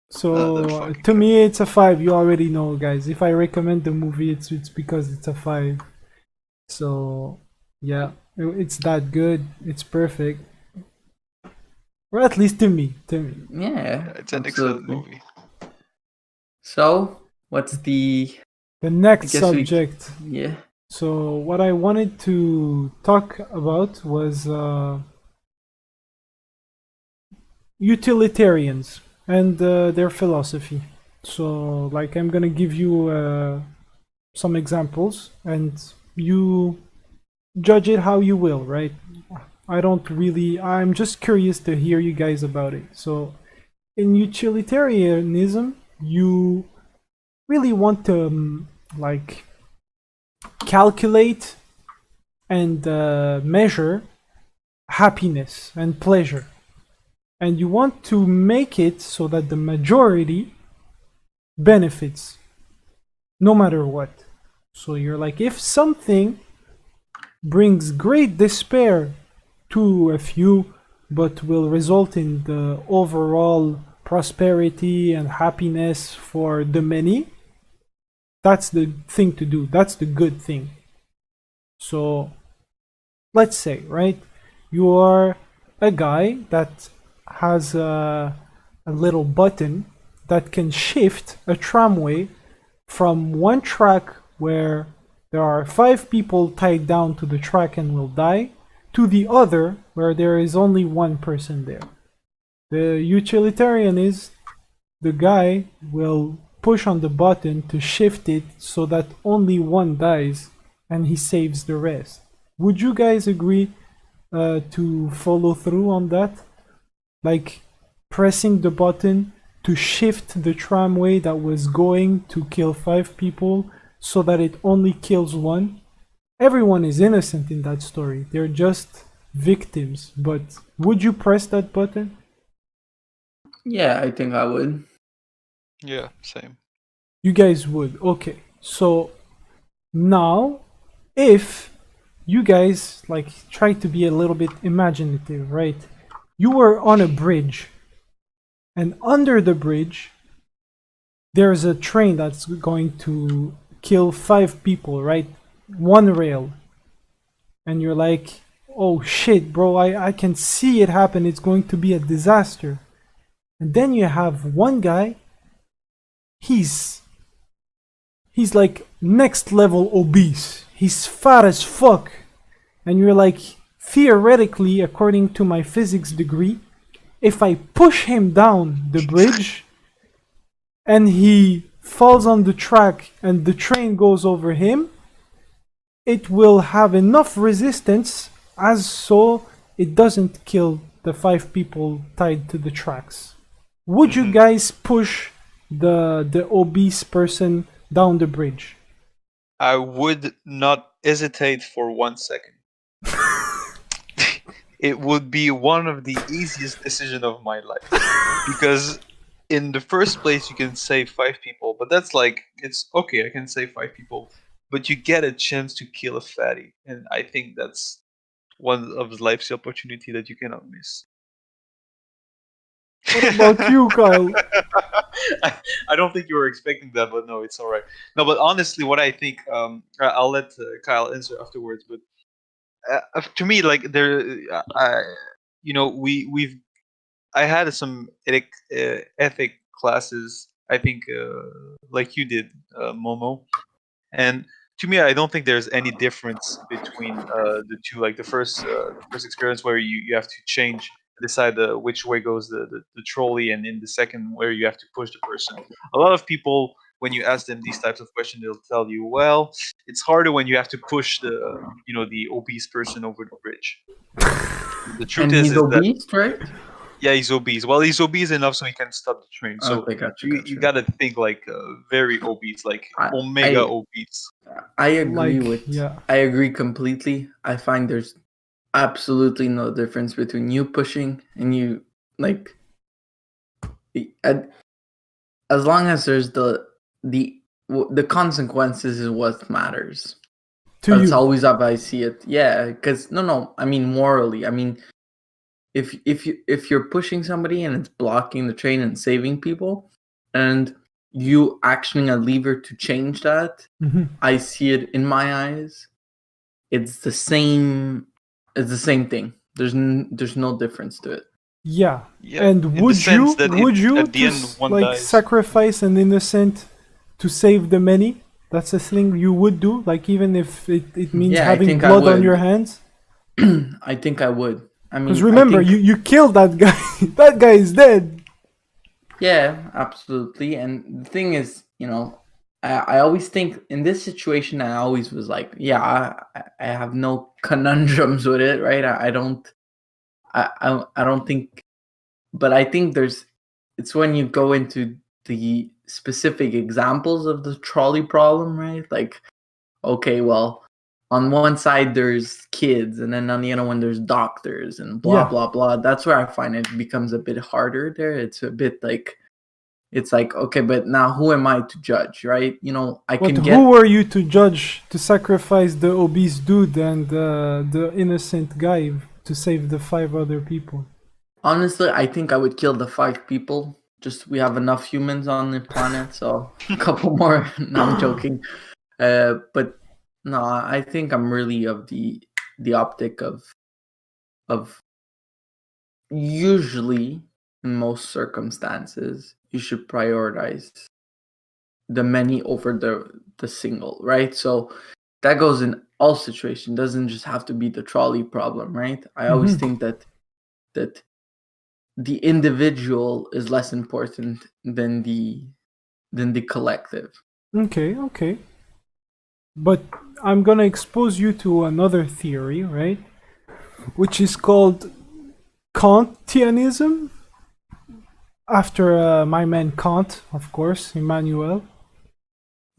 So to me, it's a 5. You already know, guys. If I recommend the movie, it's because it's a 5. So yeah, it's that good. It's perfect, or at least to me. Yeah, it's an excellent movie. So, what's the next subject? Yeah. So what I wanted to talk about was utilitarians and their philosophy. So, like, I'm gonna give you some examples, and you judge it how you will, right? I'm just curious to hear you guys about it. So, in utilitarianism, you really want to like calculate and measure happiness and pleasure, and you want to make it so that the majority benefits no matter what. So you're like, if something brings great despair to a few but will result in the overall prosperity and happiness for the many, that's the thing to do. That's the good thing. So let's say, right, you are a guy that has a little button that can shift a tramway from one track where there are 5 people tied down to the track and will die, to the other where there is only 1 person there. The utilitarian is the guy will push on the button to shift it so that only 1 dies and he saves the rest. Would you guys agree to follow through on that? Like pressing the button to shift the tramway that was going to kill 5 people so that it only kills 1? Everyone is innocent in that story. They're just victims. But would you press that button? Yeah, I think I would. Yeah, same. You guys would. Okay. So now, if you guys like try to be a little bit imaginative, right? You were on a bridge, and under the bridge there's a train that's going to kill 5 people, right? 1 rail. And you're like, oh shit, bro, I can see it happen. It's going to be a disaster. And then you have one guy, he's like next level obese. He's fat as fuck. And you're like, theoretically, according to my physics degree, if I push him down the bridge and he falls on the track and the train goes over him, it will have enough resistance as so it doesn't kill the 5 people tied to the tracks. Would you guys push the obese person down the bridge? I would not hesitate for 1 second. It would be one of the easiest decisions of my life. Because in the first place, you can save 5 people, but that's like, it's okay, I can save 5 people, but you get a chance to kill a fatty. And I think that's one of life's opportunity that you cannot miss. What about you, Kyle? I don't think you were expecting that, but no, it's all right. No, but honestly, what I think, I'll let Kyle answer afterwards. But to me, like I had some ethic classes. I think, like you did, Momo, and to me, I don't think there's any difference between the two. Like the first experience where you have to decide which way goes the trolley, and in the second where you have to push the person. A lot of people, when you ask them these types of questions, they'll tell you, well, it's harder when you have to push the obese person over the bridge. The truth And is he's that obese, right? yeah, he's obese. Well, he's obese enough so he can stop the train. So Okay, gotcha. you gotta think like very obese, like omega obese. I agree yeah. I agree completely. I find there's absolutely no difference between you pushing and you, like, as long as there's the consequences is what matters. That's always how I see it. Yeah, because I mean morally. I mean, if you're pushing somebody and it's blocking the train and saving people, and you actioning a lever to change that, I see it in my eyes. It's the same. It's the same thing. There's no difference to it. Yeah. Yeah, And would you at the end one like dies. sacrifice an innocent to save the many? That's a thing you would do, like even if it means having blood on your hands? I think I would. I mean, because remember, you killed that guy. That guy is dead. Yeah, absolutely. And the thing is, I always think in this situation, I always was like, yeah, I have no conundrums with it, right? I don't think, but I think it's when you go into the specific examples of the trolley problem, right? Like, okay, well, on one side there's kids, and then on the other one there's doctors, and blah blah blah. That's where I find it becomes a bit harder. There, it's a bit like, it's like, okay, but now who am I to judge, right? Who are you to judge to sacrifice the obese dude and the innocent guy to save the 5 other people? Honestly, I think I would kill the 5 people. Just we have enough humans on the planet, so a couple more. No, I'm joking. But no, I think I'm really of the optic of usually, in most circumstances, you should prioritize the many over the single, right? So that goes in all situations. Doesn't just have to be the trolley problem, right? I always think that the individual is less important than the collective. Okay. But I'm gonna expose you to another theory, right? Which is called Kantianism, after my man Kant, of course, Immanuel.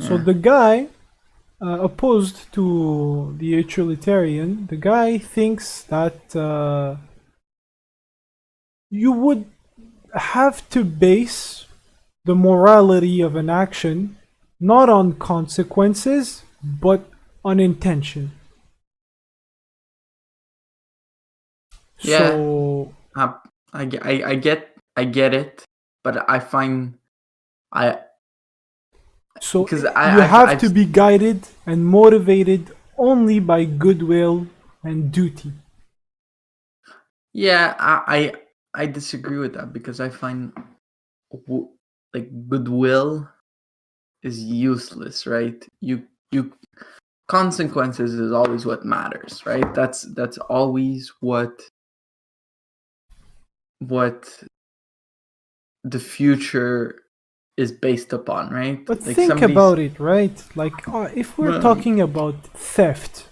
So the guy, opposed to the Utilitarian, the guy thinks that you would have to base the morality of an action not on consequences, but on intention. Yeah, so I get it, but I find because you have to be guided and motivated only by goodwill and duty. Yeah, I disagree with that because I find like goodwill is useless, right? You consequences is always what matters, right? That's always what the future is based upon, right? But Like think somebody's about it, right? Like, if we're um, talking about theft,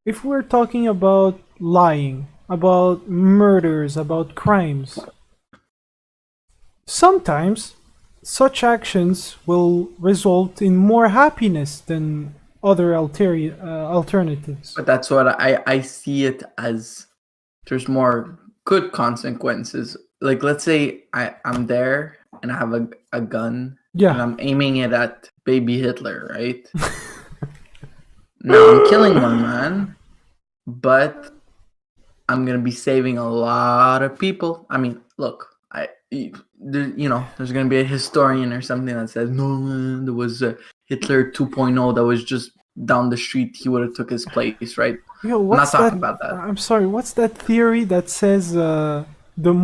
if we're talking about lying, about murders, about crimes, sometimes such actions will result in more happiness than other alternatives. but that's what I see it as. There's more good consequences. Like let's say I'm there and I have a gun and Yeah. I'm aiming it at baby Hitler, right? Now I'm killing one man, but I'm gonna be saving a lot of people. I mean, look, there's gonna be a historian or something that says no, man, there was a Hitler 2.0 that was just down the street. He would have took his place, right? Yo, I'm not what's that? talking about that. I'm sorry, what's that theory that says the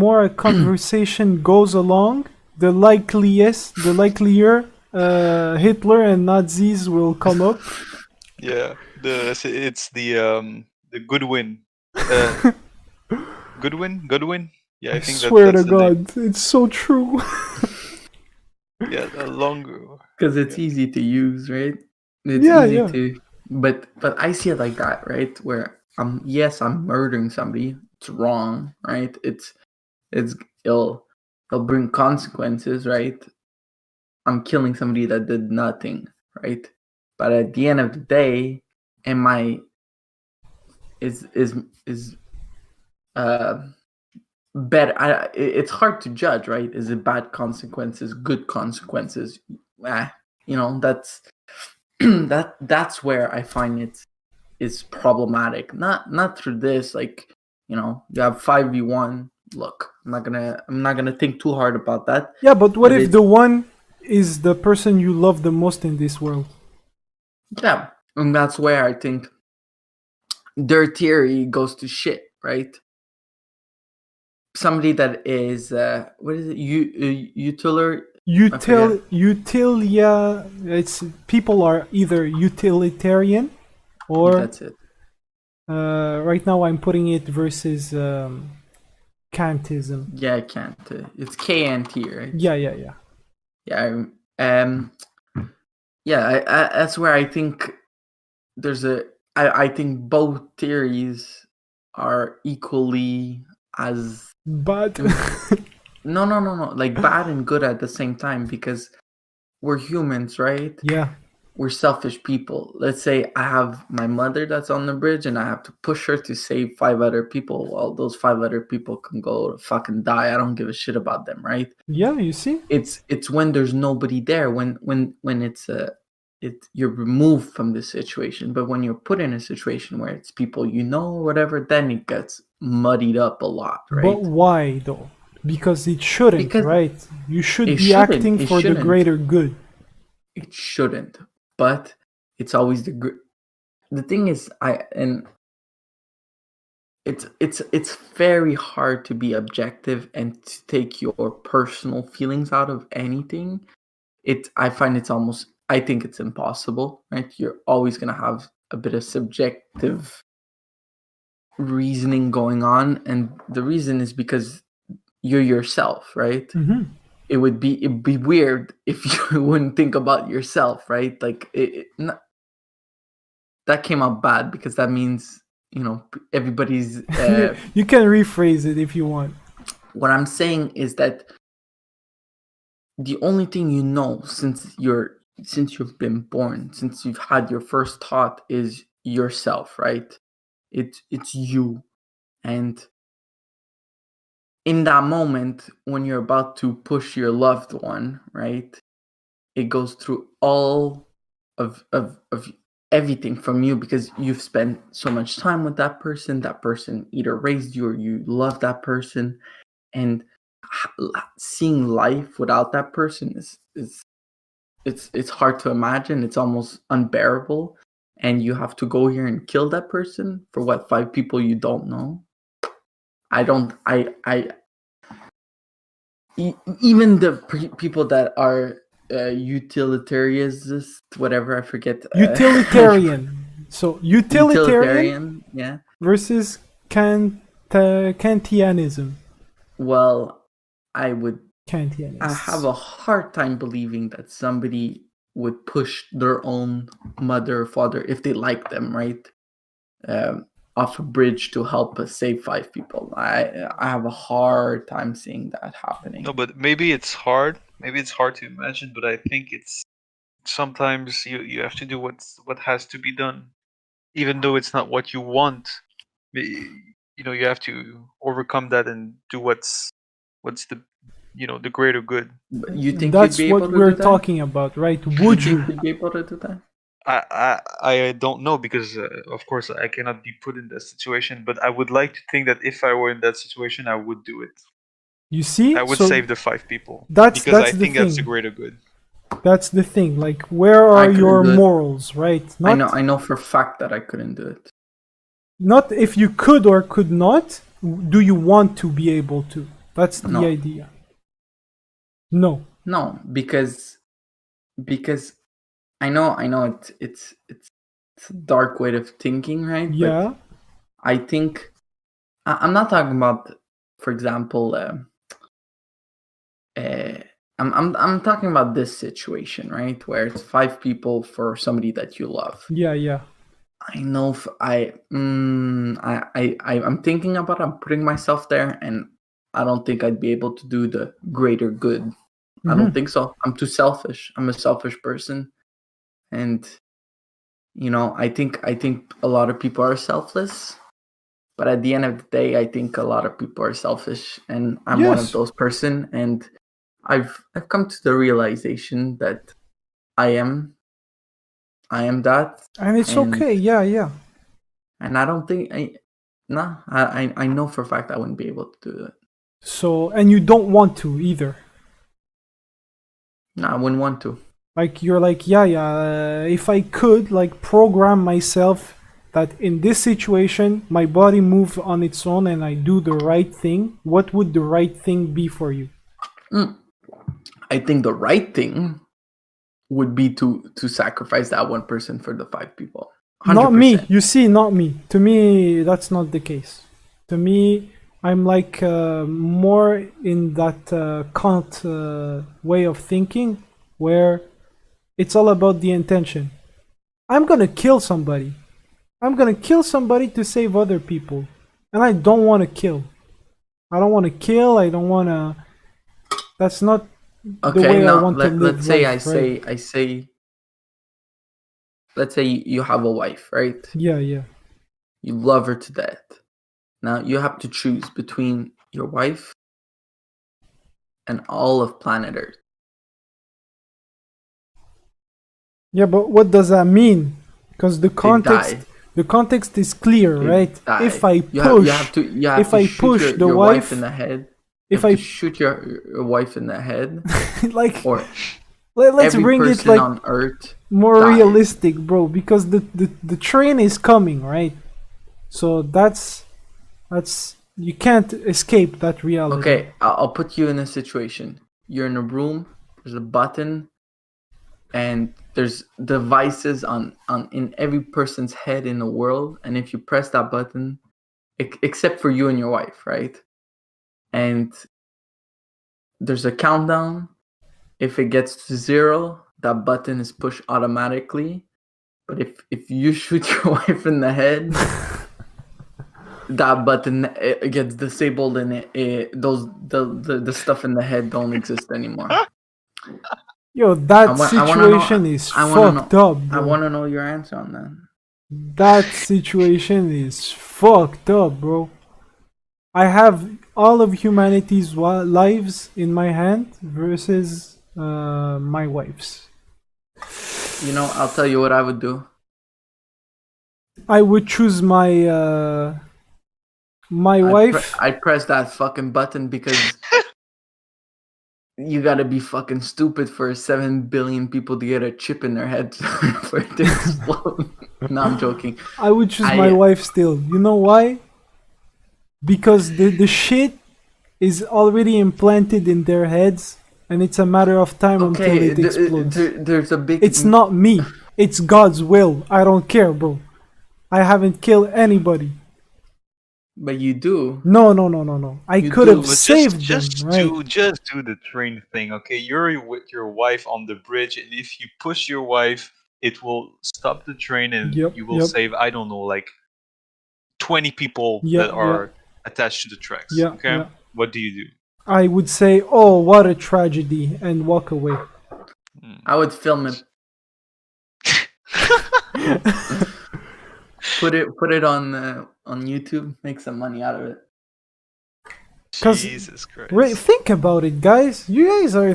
more a conversation goes along, the likelier Hitler and Nazis will come up? Yeah, it's the Goodwin. Goodwin. Yeah, I I think swear that's to the name. God, it's so true. Yeah, the longer. Because it's Yeah. easy to use, right? It's Yeah, easy yeah. to, but I see it like that, right? Where I'm murdering somebody. It's wrong, right? It's it'll bring consequences, right? I'm killing somebody that did nothing, right? But at the end of the day, am I is better? It's hard to judge, right? Is it bad consequences, good consequences? That's that's where I find it is problematic. Not through this, like you have 5v1. Look, I'm not gonna think too hard about that. Yeah, but what But if it's the one is the person you love the most in this world? yeah, and that's where I think their theory goes to shit, right? Somebody that is what is it? I forget. Utilia. It's people are either utilitarian or That's it. right now I'm putting it versus Kantism. Yeah, I can't. It's KNT, right? Yeah, yeah, yeah. Yeah. Yeah. That's where I think there's I think both theories are equally as But no, like bad and good at the same time because we're humans, right? yeah, We're selfish people. Let's say I have my mother that's on the bridge and I have to push her to save 5 other people. Well, those 5 other people can go fucking die. I don't give a shit about them, right? yeah. You see? It's when there's nobody there, when you're removed from the situation. But when you're put in a situation where it's people or whatever, then it gets muddied up a lot, right? But why though? Because it shouldn't, Because right? You should it be shouldn't. acting It for the shouldn't. greater good. It shouldn't. But it's always the thing is it's very hard to be objective and to take your personal feelings out of anything. I think it's impossible, right? You're always gonna have a bit of subjective reasoning going on, and the reason is because you're yourself, right? Hmm. It'd be weird if you wouldn't think about yourself, right? Like that came out bad because that means everybody's You can rephrase it if you want. what I'm saying is that the only thing since you've been born, since you've had your first thought is yourself, right? It's you. And in that moment when you're about to push your loved one, right? It goes through all of everything from you because you've spent so much time with that person. That person either raised you or you love that person, and seeing life without that person is it's hard to imagine. It's almost unbearable, and you have to go here and kill that person for what 5 people you don't know. I don't. Even the people that are utilitarians, whatever, I forget. Utilitarian. So utilitarian yeah. versus Kantianism. Well, I have Kantianists. a hard time believing that somebody would push their own mother or father, if they like them, right, off a bridge to help us save 5 people. I have a hard time seeing that happening. No, but maybe it's hard. Maybe it's hard to imagine, but I think it's sometimes you have to do what has to be done, even though it's not what you want. You have to overcome that and do what's the the greater good. But you think That's you'd be what able to we're do that? talking about, right? Would You you? think you'd be able to do that? I don't know because of course I cannot be put in that situation, but I would like to think that if I were in that situation, I would do it. You see? I would So save the 5 people that's because I the think that's the thing. greater good. That's the thing. Like, where I are couldn't your do it. morals, right? I know for a fact that I couldn't do it. Not if you could or could not. Do you want to be able to? That's the No. idea. No. No, because I know it's a dark way of thinking, right? Yeah. But I think I'm not talking about, for example, I'm talking about this situation, right, where it's 5 people for somebody that you love. Yeah. Yeah. I know I'm thinking about it, I'm putting myself there, and I don't think I'd be able to do the greater good. I don't think so. I'm too selfish. I'm a selfish person, and I think a lot of people are selfless, but at the end of the day, I think a lot of people are selfish, and I'm one of Yes. those person. And I've come to the realization that I am that, And it's and okay. Yeah. Yeah. and I don't think I know for a fact I wouldn't be able to do it. So, and you don't want to either. No, I wouldn't want to. Like, you're like, yeah. If I could, like, program myself that in this situation, my body moves on its own and I do the right thing, what would the right thing be for you? I think the right thing would be to sacrifice that one person for the 5 people. 100%. Not me. You see, not me. To me, that's not the case. To me, I'm like more in that Kant way of thinking, where it's all about the intention. I'm gonna kill somebody. I'm gonna kill somebody to save other people, and I don't want to kill. I don't want to kill. I don't want to. That's not the way I want to live. Let's say life, right? I say let's say you have a wife, right? Yeah, yeah. You love her to death. Now you have to choose between your wife and all of planet Earth. Yeah, but what does that mean? Because the context is clear, right? Die. If I push, you have to if I shoot push the your wife in the head. If I I shoot your wife in the head, like, or let's every bring it person like on Earth more dies. realistic, bro. Because the train is coming, right? So that's you can't escape that reality. Okay, I'll put you in a situation. You're in a room. There's a button, and there's devices on in every person's head in the world. And if you press that button, except for you and your wife, right? And there's a countdown. If it gets to 0, that button is pushed automatically. But if you shoot your wife in the head, that button it gets disabled, and the stuff in the head don't exist anymore. Yo, that situation is fucked up, bro. I want to know your answer on that. That situation is fucked up, bro. I have all of humanity's lives in my hand versus my wife's. I'll tell you what I would do. I would choose my wife. I'd press that fucking button because you gotta be fucking stupid for 7 billion people to get a chip in their head for it to explode. No, I'm joking. I would choose my wife still. You know why? because the shit is already implanted in their heads, and it's a matter of time until Okay, it explodes. there's a big. It's not me. It's God's will. I don't care, bro. I haven't killed anybody. But you do. No. I You could do, have but saved them, right? Just do the train thing, okay? You're with your wife on the bridge, and if you push your wife, it will stop the train, and you will Yep. save, I don't know, like 20 people Yeah, that are attached to the tracks. Yeah, Okay, yeah. what do you do? I would say, oh, what a tragedy, and walk away. I would film it. Put it on YouTube. Make some money out of it. Jesus Christ! Think about it, guys. You guys are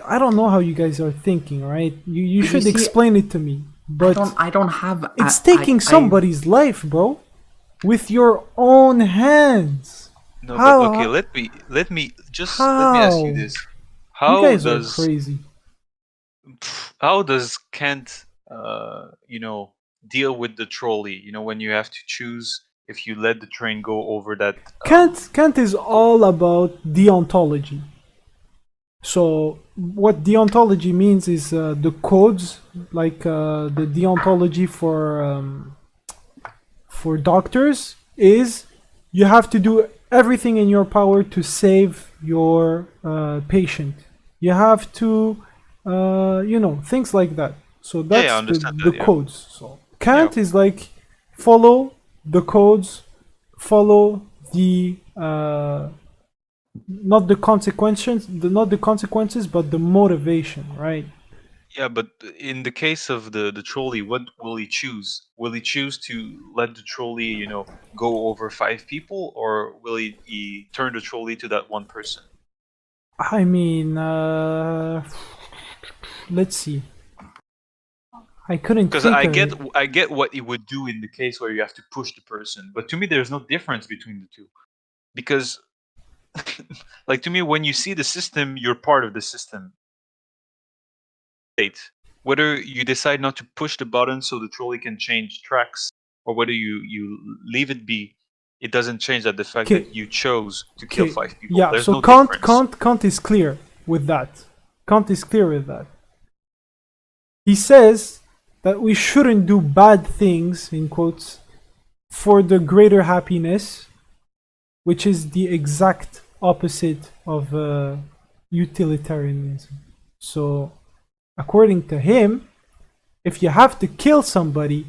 I don't know how you guys are thinking, right? You should see, explain it to me. But I don't have. it's taking somebody's life, bro, with your own hands. No, How? but okay. Let me ask you this: You guys are crazy. How does Kant, deal with the trolley? You know, when you have to choose if you let the train go over that. Kant is all about deontology. So what deontology means is the codes, like the deontology for doctors is you have to do everything in your power to save your patient. You have to, things like that. So that's I understand the codes. So Kant is like follow the codes, follow the not the consequences, but the motivation, right? Yeah, but in the case of the trolley, what will he choose? Will he choose to let the trolley, go over 5 people, or will he turn the trolley to that one person? I mean, let's see. I couldn't because I get what he would do in the case where you have to push the person, but to me there's no difference between the two, because like to me when you see the system, you're part of the system. Whether you decide not to push the button so the trolley can change tracks, or whether you leave it be, it doesn't change that the fact that you chose to kill 5 people. Yeah, there's so no difference. Kant is clear with that. Kant is clear with that. He says that we shouldn't do bad things, in quotes, for the greater happiness, which is the exact opposite of utilitarianism. So, according to him, if you have to kill somebody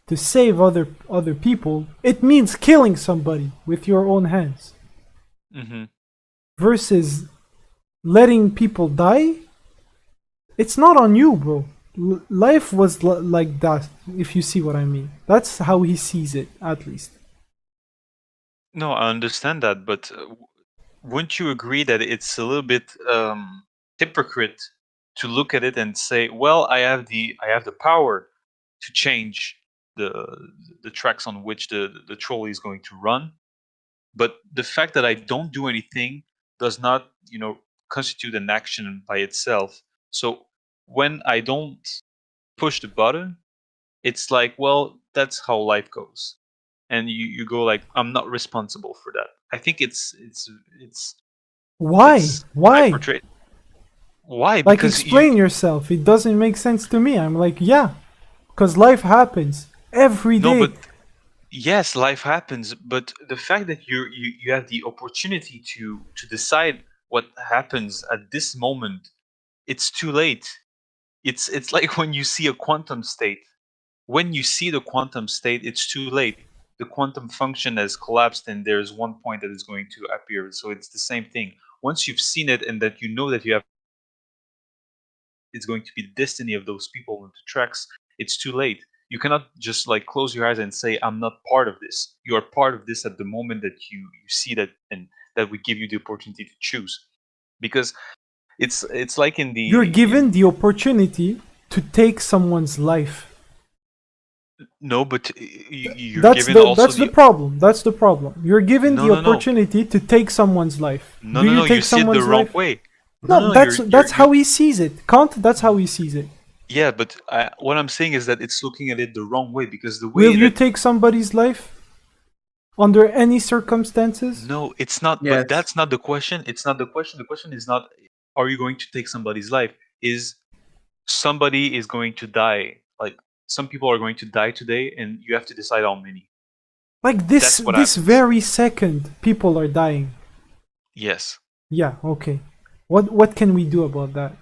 to save other people, it means killing somebody with your own hands. Mm-hmm. Versus letting people die, it's not on you, bro. Life was like that, if you see what I mean. That's how he sees it, at least. No, I understand that, but wouldn't you agree that it's a little bit hypocrite to look at it and say, well, I have the power to change the tracks on which the trolley is going to run, but the fact that I don't do anything does not constitute an action by itself. So when I don't push the button, it's like, well, that's how life goes, and you go like, I'm not responsible for that. I think it's why portrayed. Why? Like, Because explain yourself. It doesn't make sense to me. I'm like, yeah, because life happens every day. No, but yes, life happens. But the fact that you have the opportunity to decide what happens at this moment, it's too late. It's like when you see a quantum state. When you see the quantum state, it's too late. The quantum function has collapsed, and there's one point that is going to appear. So it's the same thing. Once you've seen it, and that you know that you have, it's going to be the destiny of those people on the tracks, it's too late. You cannot just like close your eyes and say, I'm not part of this. You are part of this at the moment that you see that, and that we give you the opportunity to choose. Because it's like in the You're given the opportunity to take someone's life. No, but you're given also that's the problem. That's the problem. You're given the opportunity to take someone's life. No, you see it the wrong way. No, that's how he sees it. Kant, that's how he sees it. Yeah, but what I'm saying is that it's looking at it the wrong way, because the way Will you take somebody's life? under any circumstances? No, it's not. Yes. But that's not the question. It's not the question. The question is not, are you going to take somebody's life? Is somebody is going to die? Like, some people are going to die today, and you have to decide how many. Like this That's what this happens. very second, people are dying. Yes. Yeah, okay. What can we do about that?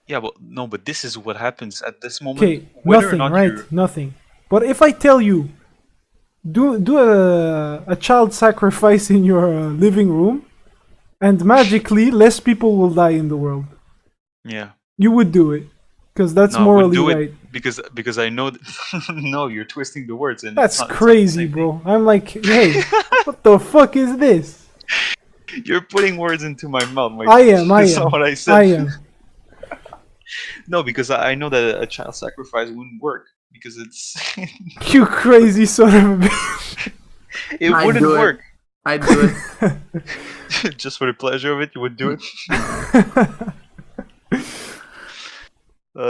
Yeah, but no, but this is what happens at this moment. Okay, Whether or nothing, not right? you're Nothing. But if I tell you, do a child sacrifice in your living room, and magically less people will die in the world, yeah. you would do it, because that's No, I wouldn't morally do right. it because I know that no, you're twisting the words and That's it's not crazy, the same bro. I'm like, hey, what the fuck is this? thing. You're putting words into my mouth. I am, That's not what I said. I am. No, because I know that a child sacrifice wouldn't work because it's You crazy son of a bitch. it I'd wouldn't do it. work. I'd do it. Just for the pleasure of it, you would do it.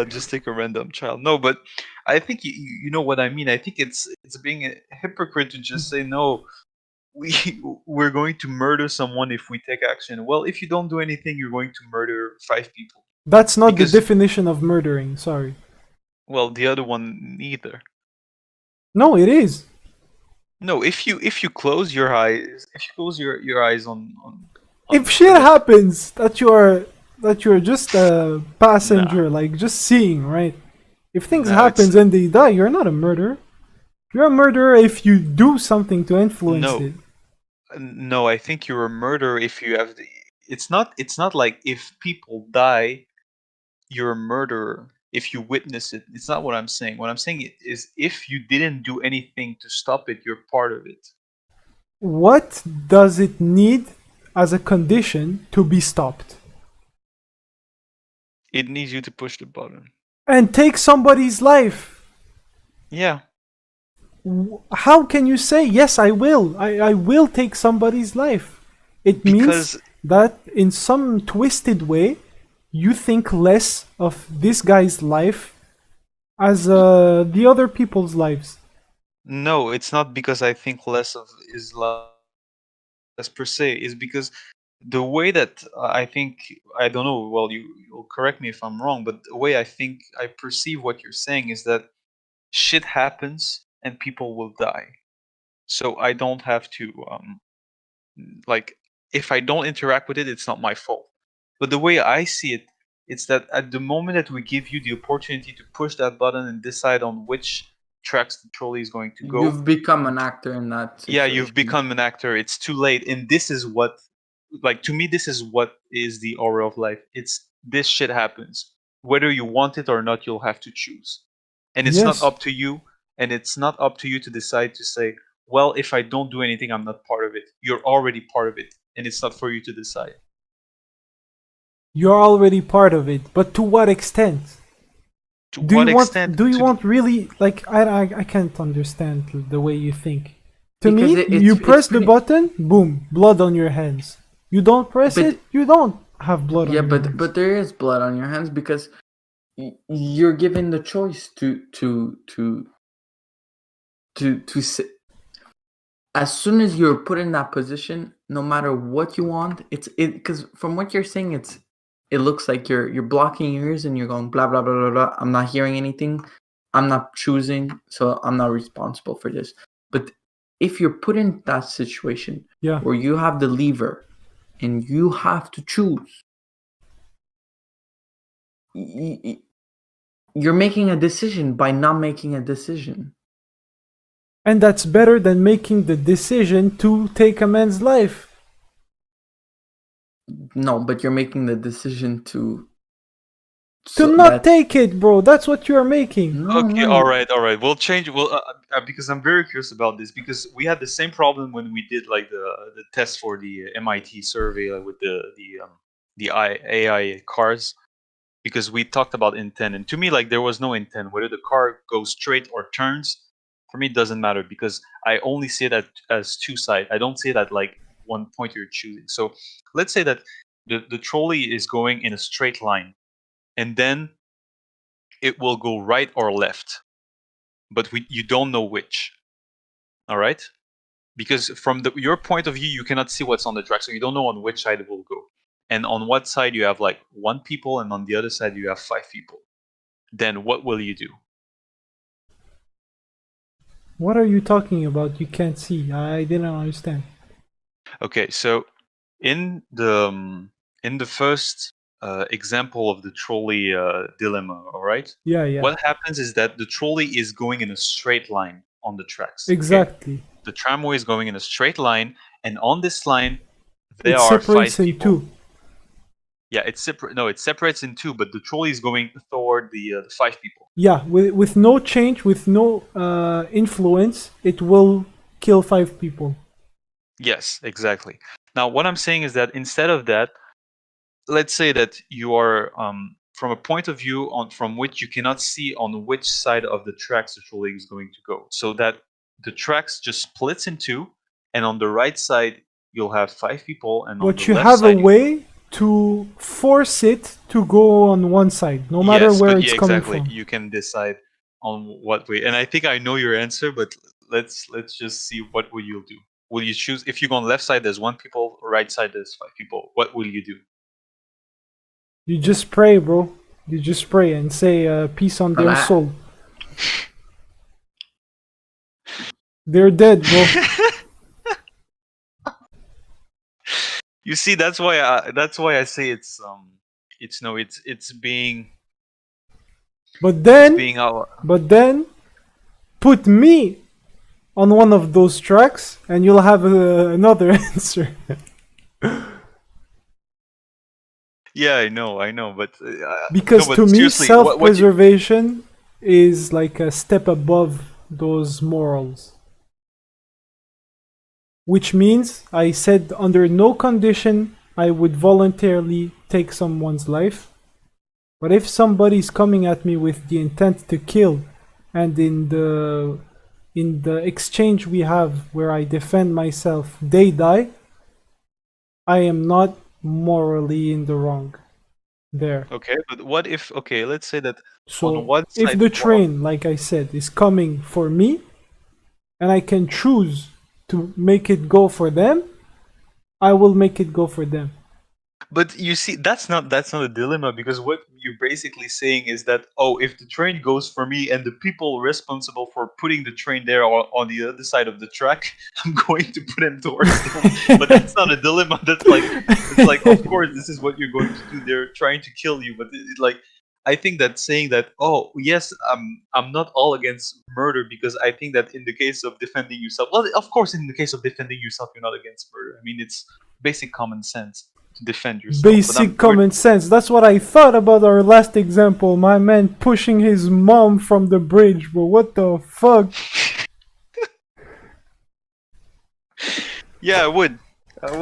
Just take a random child. No, but I think you know what I mean. I think it's being a hypocrite to just say no. We're going to murder someone if we take action. Well, if you don't do anything, you're going to murder 5 people. That's not Because- the definition of murdering, sorry. Well, the other one neither. No, it is. No, if you close your eyes, if you close your eyes on If shit happens that you're just a passenger, like just seeing, right? If things No, happens it's- and they die, you're not a murderer. You're a murderer if you do something to influence No. it. No, I think you're a murderer if you have the. It's not like if people die, you're a murderer if you witness it. It's not what I'm saying. What I'm saying is if you didn't do anything to stop it, you're part of it. What does it need as a condition to be stopped? It needs you to push the button. And take somebody's life. Yeah. How can you say, yes, I will? I will take somebody's life. It means Because that in some twisted way, you think less of this guy's life as the other people's lives. no, it's not because I think less of Islam as per se. Is because the way that I think, I don't know. Well, you'll correct me if I'm wrong, but the way I think I perceive what you're saying is that shit happens and people will die. So I don't have to like, if I don't interact with it, it's not my fault. But the way I see it, it's that at the moment that we give you the opportunity to push that button and decide on which tracks the trolley is going to go, You've become an actor in that situation. yeah, you've become an actor. It's too late. And this is what, like, to me, this is what is the aura of life. It's this shit happens. Whether you want it or not, you'll have to choose. And it's not Yes. up to you. And it's not up to you to decide to say, well, if I don't do anything, I'm not part of it. You're already part of it. And it's not for you to decide. You're already part of it, but to what extent? To what extent? Do you want really, like, I can't understand the way you think. To Because me, you press the button, boom, blood on your hands. You don't press it, you don't have blood on your hands. but there is blood on your hands because you're given the choice to sit. As soon as you're put in that position, no matter what you want, because from what you're saying, it looks like you're blocking your ears and you're going blah blah blah blah blah. I'm not hearing anything. I'm not choosing, so I'm not responsible for this. But if you're put in that situation where you have the lever and you have to choose, you're making a decision by not making a decision. And that's better than making the decision to take a man's life. No, but you're making the decision to not take it, bro. That's what you're making. No, okay, no. all right. We'll change. Well, because I'm very curious about this, because we had the same problem when we did like the test for the MIT survey with the AI cars, because we talked about intent, and to me, like, there was no intent. Whether the car goes straight or turns, for me, it doesn't matter, because I only see that as two sides. I don't see that like one point you're choosing. So let's say that the trolley is going in a straight line, and then it will go right or left, but you don't know which. All right. because from your point of view, you cannot see what's on the track, so you don't know on which side it will go. And on what side you have like 1 people, and on the other side you have 5 people. Then what will you do? What are you talking about? You can't see. I didn't understand. Okay, so in the first example of the trolley dilemma, all right? Yeah, yeah. What happens is that the trolley is going in a straight line on the tracks. Exactly. Okay? The tramway is going in a straight line, and on this line there It are 5 separates in people. two. Yeah, it separates in two, but the trolley is going toward the 5 people. Yeah, with no change, with no influence, it will kill 5 people. Yes, exactly. Now, what I'm saying is that instead of that, let's say that you are from a point of view from which you cannot see on which side of the tracks the trolley is going to go, so that the tracks just splits in two, and on the right side you'll have 5 people, and on the But you left have a side way to force it to go on one side, no matter yes, where but it's yeah, coming exactly. from. You can decide on what way, and I think I know your answer, but let's just see what will you do. Will you choose, if you go on left side there's 1 people, right side there's 5 people, what will you do? You just pray, bro. You just pray and say peace on their Relax. soul. They're dead, bro. You see, that's why I say it's being But then, being our put me on one of those tracks, and you'll have another answer. yeah, I know, but Because no, to but me, seriously, what you, self-preservation is like a step above those morals. Which means I said under no condition I would voluntarily take someone's life. But if somebody's coming at me with the intent to kill, and in the exchange we have where I defend myself, they die, I am not morally in the wrong there. okay, but what if, okay, let's say that on So one if side the one of, train, like I said, is coming for me, and I can choose to make it go for them, I will make it go for them. but you see, that's not a dilemma, because what you're basically saying is that, oh, if the train goes for me and the people responsible for putting the train there are on the other side of the track, I'm going to put them towards them. But that's not a dilemma. That's like, it's like, of course this is what you're going to do. They're trying to kill you, but like, I think that saying that, oh yes, I'm not all against murder, because I think that in the case of defending yourself, well, of course in the case of defending yourself you're not against murder. I mean, it's basic common sense to defend yourself. But Basic common sense. That's what I thought about our last example. My man pushing his mom from the bridge, bro. What the fuck? Yeah, I would. I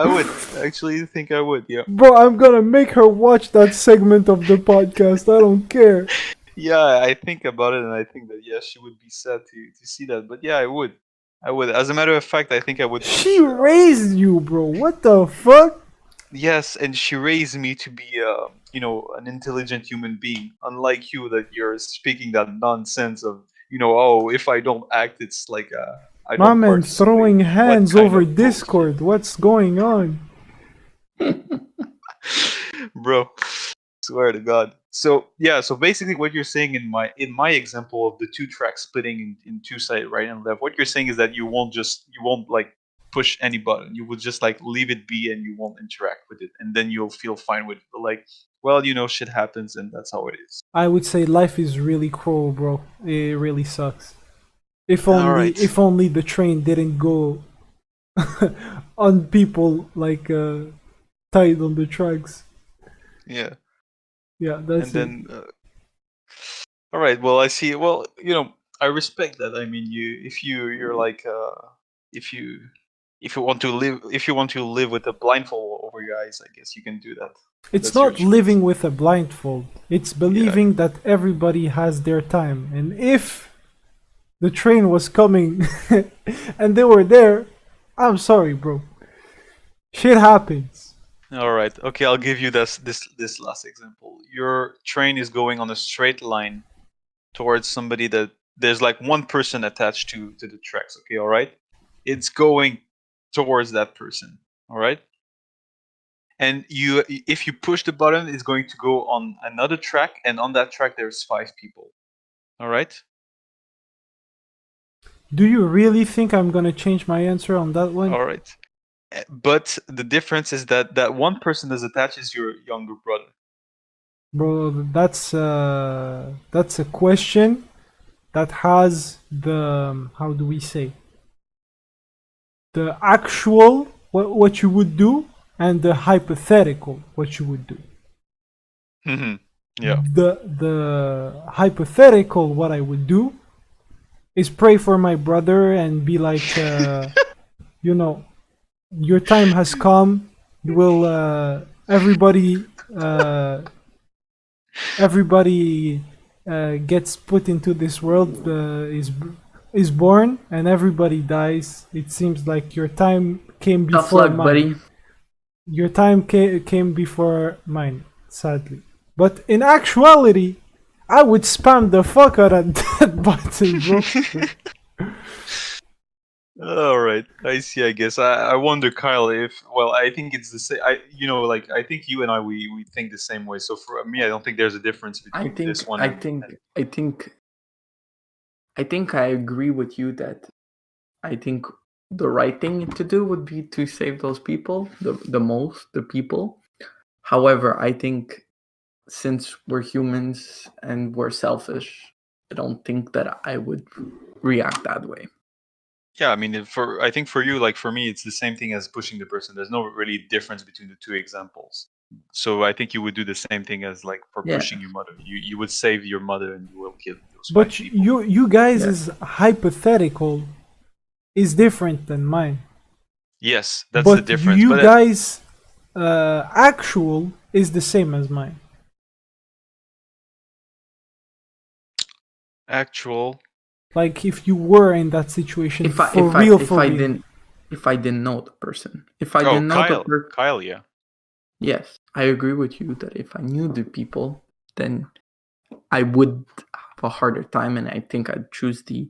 would actually think I would. Yeah. Bro, I'm gonna make her watch that segment of the podcast. I don't care. Yeah, I think about it, and I think that yes, she would be sad to see that. But yeah, I would. I would. As a matter of fact, I think I would. She raised you, bro. What the fuck? Yes, and she raised me to be, an intelligent human being. Unlike you, that you're speaking that nonsense of, oh, if I don't act, it's like I My don't man participate. throwing What hands kind over of bullshit? Discord. What's going on? Bro, swear to God. So yeah, so basically what you're saying in my example of the 2 tracks splitting in 2 sides, right and left, what you're saying is that you won't like push any button. You would just like leave it be, and you won't interact with it, and then you'll feel fine with it. But like, well, shit happens, and that's how it is. I would say life is really cruel, bro. It really sucks. If All only right. if only the train didn't go on people like tied on the tracks. Yeah. Yeah, that's And then all right, well, I see. Well, I respect that. I mean, you're like if you want to live with a blindfold over your eyes, I guess you can do that. It's That's your not choice. living with a blindfold. It's Yeah. believing that everybody has their time. And if the train was coming and they were there, I'm sorry, bro. Shit happens. All right. Okay, I'll give you this last example. Your train is going on a straight line towards somebody that there's like one person attached to the tracks. Okay, all right. It's going towards that person. All right. And if you push the button, it's going to go on another track, and on that track there's 5 people. All right. Do you really think I'm gonna change my answer on that one? All right. But the difference is that one person that's attached is your younger brother. Bro, that's a question that has the how do we say, the actual what you would do and the hypothetical what you would do. Yeah. The hypothetical what I would do is pray for my brother and be like, you know, your time has come. You will everybody gets put into this world, is born, and everybody dies. It seems like your time came Tough before luck, mine. buddy. Your time came before mine, sadly. But in actuality, I would spam the fuck out of that button, bro. All right, I see. I guess I wonder, Kyle, if I think it's the same. I think you and I we think the same way. So for me, I don't think there's a difference between this one I think I agree with you that I think the right thing to do would be to save those people, the people. However, I think since we're humans and we're selfish, I don't think that I would react that way. Yeah, I mean, I think for you, like for me, it's the same thing as pushing the person. There's no really difference between the two examples. So I think you would do the same thing as like for Yeah. pushing your mother. You would save your mother and you will kill those 5 But people. you guys' hypothetical is different than mine. Yes, that's but the difference. You But guys' actual is the same as mine. actual. Like if you were in that situation If I didn't know the person, Kyle, yeah. Yes, I agree with you that if I knew the people, then I would have a harder time, and I think I'd choose the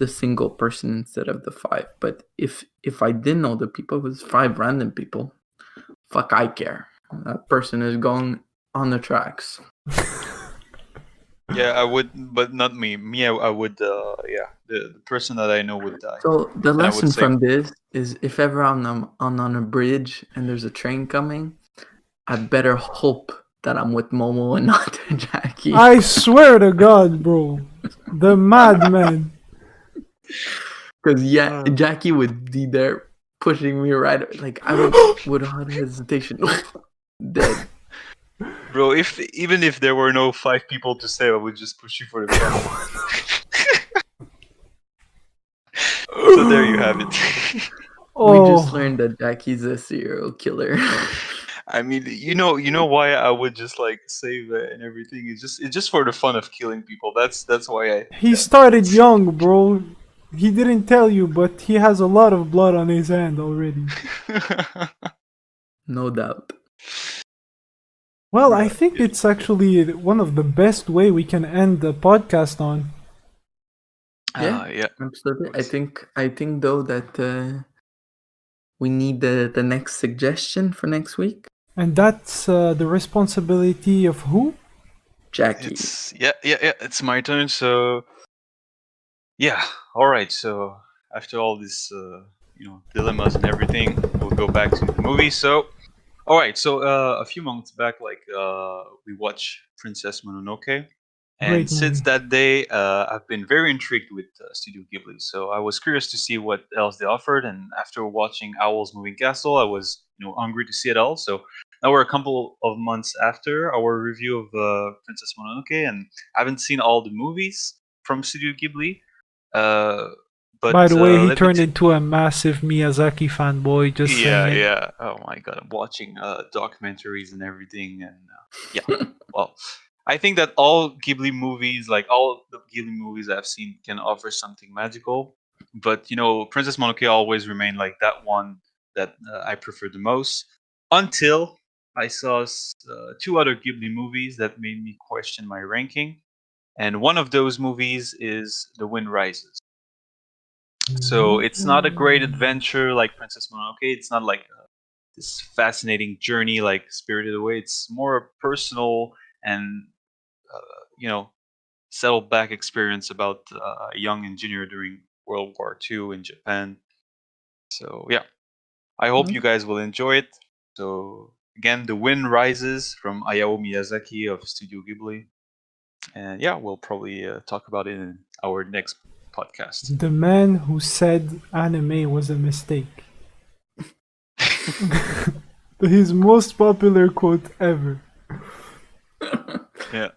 single person instead of the 5. But if I didn't know the people, it was 5 random people. Fuck, I care. That person is going on the tracks. Yeah, I would, but not me. I would. The person that I know would die. So the And I would lesson say- from this is, if ever I'm on a bridge and there's a train coming, I better hope that I'm with Momo and not Jacky. I swear to God, bro, the madman. Because Jacky would be there pushing me right. Like I would without hesitation, dead. Bro, even if there were no 5 people to save, I would just push you for the camera. So there you have it. We just learned that Jacky's a serial killer. I mean, you know why I would just like save and everything. It's just for the fun of killing people. That's why He started young, bro. He didn't tell you, but he has a lot of blood on his hand already. No doubt. Well, I think it's actually one of the best way we can end the podcast on. Yeah, absolutely. I think though that we need the next suggestion for next week. And that's the responsibility of who? Jacky. It's my turn. So yeah, all right. So after all this, dilemmas and everything, we'll go back to the movie. So, all right. So a few months back, we watched Princess Mononoke, and Great since movie. that day, I've been very intrigued with Studio Ghibli. So I was curious to see what else they offered, and after watching Owl's Moving Castle, I was hungry to see it all. So now we're a couple of months after our review of Princess Mononoke, and I haven't seen all the movies from Studio Ghibli. But By the way, he let me turned into a massive Miyazaki fanboy. Just saying it. yeah. Oh my god, I'm watching documentaries and everything, and yeah. Well, I think that all Ghibli movies, like all the Ghibli movies I've seen, can offer something magical. But Princess Mononoke always remained like that one that I prefer the most. Until I saw 2 other Ghibli movies that made me question my ranking. and one of those movies is The Wind Rises. So it's not a great adventure like Princess Mononoke. It's not like this fascinating journey like Spirited Away. It's more a personal and settled back experience about a young engineer during World War II in Japan. So yeah, I hope you guys will enjoy it. So again, The Wind Rises from Hayao Miyazaki of Studio Ghibli. And yeah, we'll probably talk about it in our next podcast. The man who said anime was a mistake. His most popular quote ever. Yeah.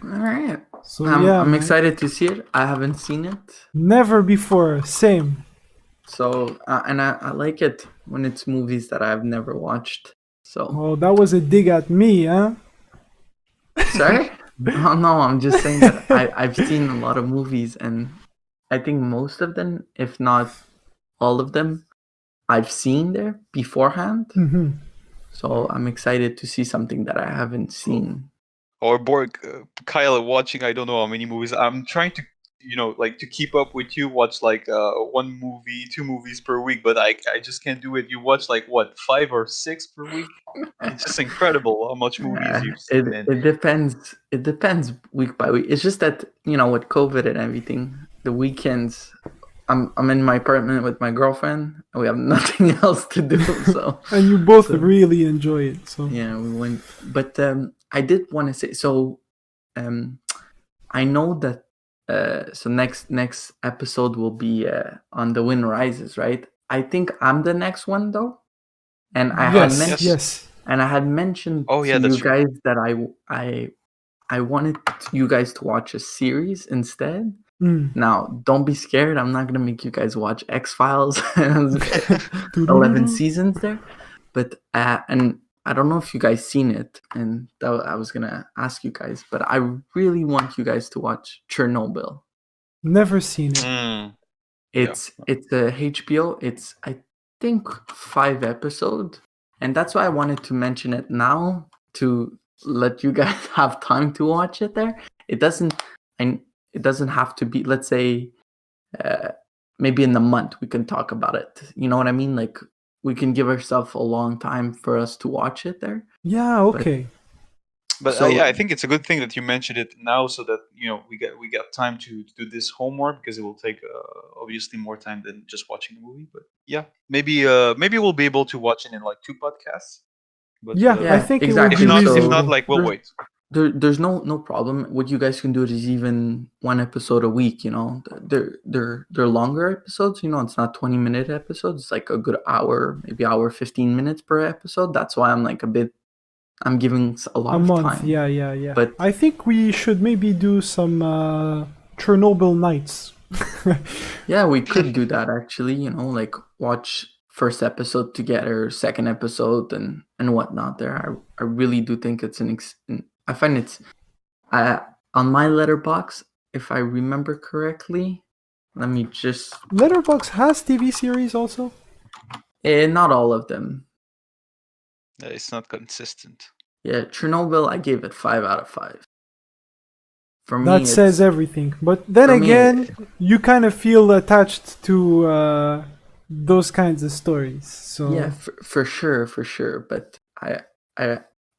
All right. So I'm man. excited to see it. I haven't seen it. Never before. Same. So, and I like it when it's movies that I've never watched. So. Oh, that was a dig at me, huh? Sorry? Oh, no, I'm just saying that I've seen a lot of movies, and I think most of them, if not all of them, I've seen there beforehand. Mm-hmm. So I'm excited to see something that I haven't seen. Or Borg, Kyle watching I don't know how many movies. I'm trying to to keep up with you, watch like 1 movie, 2 movies per week, but I just can't do it. You watch like what, 5 or 6 per week? It's just incredible how much movies you've seen. It depends. It depends week by week. It's just that with COVID and everything, the weekends, I'm in my apartment with my girlfriend, and we have nothing else to do. So and you both really enjoy it. So yeah, we went. But I did want to say so. I know that. So next episode will be on The Wind Rises, right? I think I'm the next one though, and I had mentioned to you guys that I wanted you guys to watch a series instead. Now, don't be scared. I'm not gonna make you guys watch X-Files 11 seasons there, but and I don't know if you guys seen it, and I was gonna ask you guys, but I really want you guys to watch Chernobyl. Never seen it. It's a HBO. It's I think 5 episodes, and that's why I wanted to mention it now to let you guys have time to watch it. There, it doesn't have to be. Let's say, maybe in the month we can talk about it. You know what I mean? Like we can give ourselves a long time for us to watch it there. Yeah. Okay. But I think it's a good thing that you mentioned it now, so that we got time to do this homework, because it will take obviously more time than just watching the movie. But yeah, maybe we'll be able to watch it in like 2 podcasts. But I think exactly. It would be if not, like we'll wait. There's no problem. What you guys can do is even 1 episode a week. They're longer episodes. It's not 20-minute episodes. It's like a good hour, maybe hour 15 minutes per episode. That's why I'm like I'm giving a lot of time. Yeah. But I think we should maybe do some Chernobyl nights. Yeah, we could do that actually. Like watch first episode together, second episode, and whatnot. There, I really do think it's I find it's on my Letterboxd, if I remember correctly. Let me just. Letterboxd has TV series also. Not all of them. It's not consistent. Yeah, Chernobyl, I gave it 5 out of 5. For me, that says everything. But then again, you kind of feel attached to those kinds of stories. So yeah, for sure. But I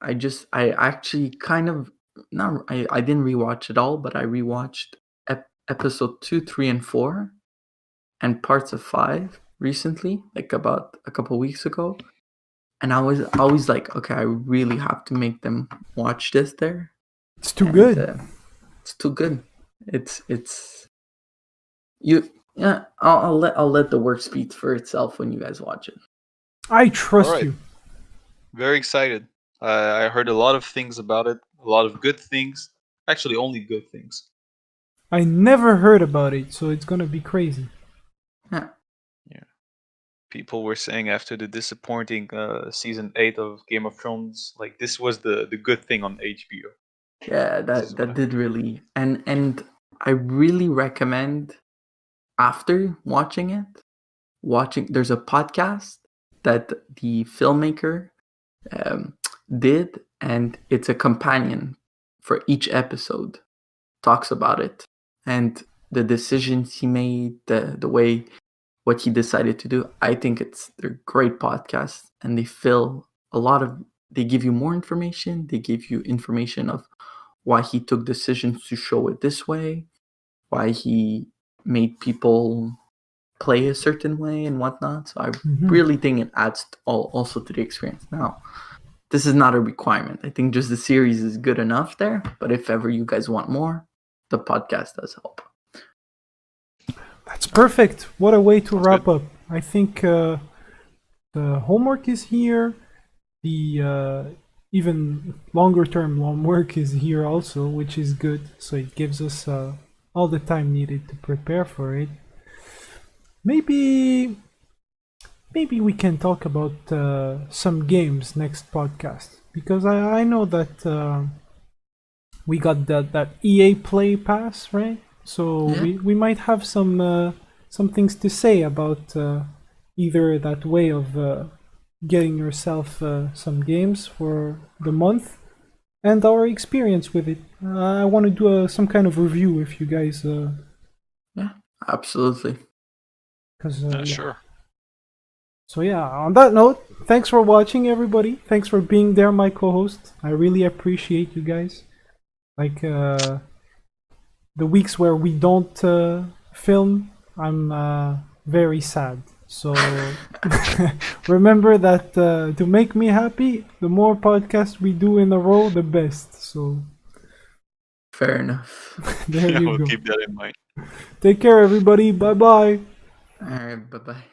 actually kind of I didn't rewatch it all, but I rewatched episode 2, 3, and 4, and parts of 5 recently, like about a couple weeks ago. And I was always like, okay, I really have to make them watch this there. It's too good. It's too good. It's you. Yeah, I'll let the work speak for itself when you guys watch it. I trust you. Very excited. I heard a lot of things about it. A lot of good things. Actually, only good things. I never heard about it, so it's gonna be crazy. Yeah. People were saying after the disappointing season 8 of Game of Thrones, like this was the good thing on HBO. Yeah, that did really, and I really recommend after watching it, there's a podcast that the filmmaker did, and it's a companion for each episode, talks about it and the decisions he made, the way what he decided to do. I think they're great podcasts, and they fill a lot of. They give you more information. They give you information of why he took decisions to show it this way, why he made people play a certain way and whatnot. So I really think it adds also to the experience. Now, this is not a requirement. I think just the series is good enough there. But if ever you guys want more, the podcast does help. That's perfect. What a way to wrap up. I think the homework is here. The even longer term homework is here also, which is good. So it gives us all the time needed to prepare for it. Maybe we can talk about some games next podcast, because I know that we got that EA Play Pass, right? So we might have some things to say about either that way of getting yourself some games for the month and our experience with it. I want to do some kind of review if you guys. Yeah, absolutely. Sure. So yeah, on that note, thanks for watching, everybody. Thanks for being there, my co-host. I really appreciate you guys. Like the weeks where we don't film, I'm very sad. So remember that to make me happy, the more podcasts we do in a row, the best. So fair enough. There you we'll go. keep that in mind. Take care, everybody. Bye-bye. All right, bye-bye.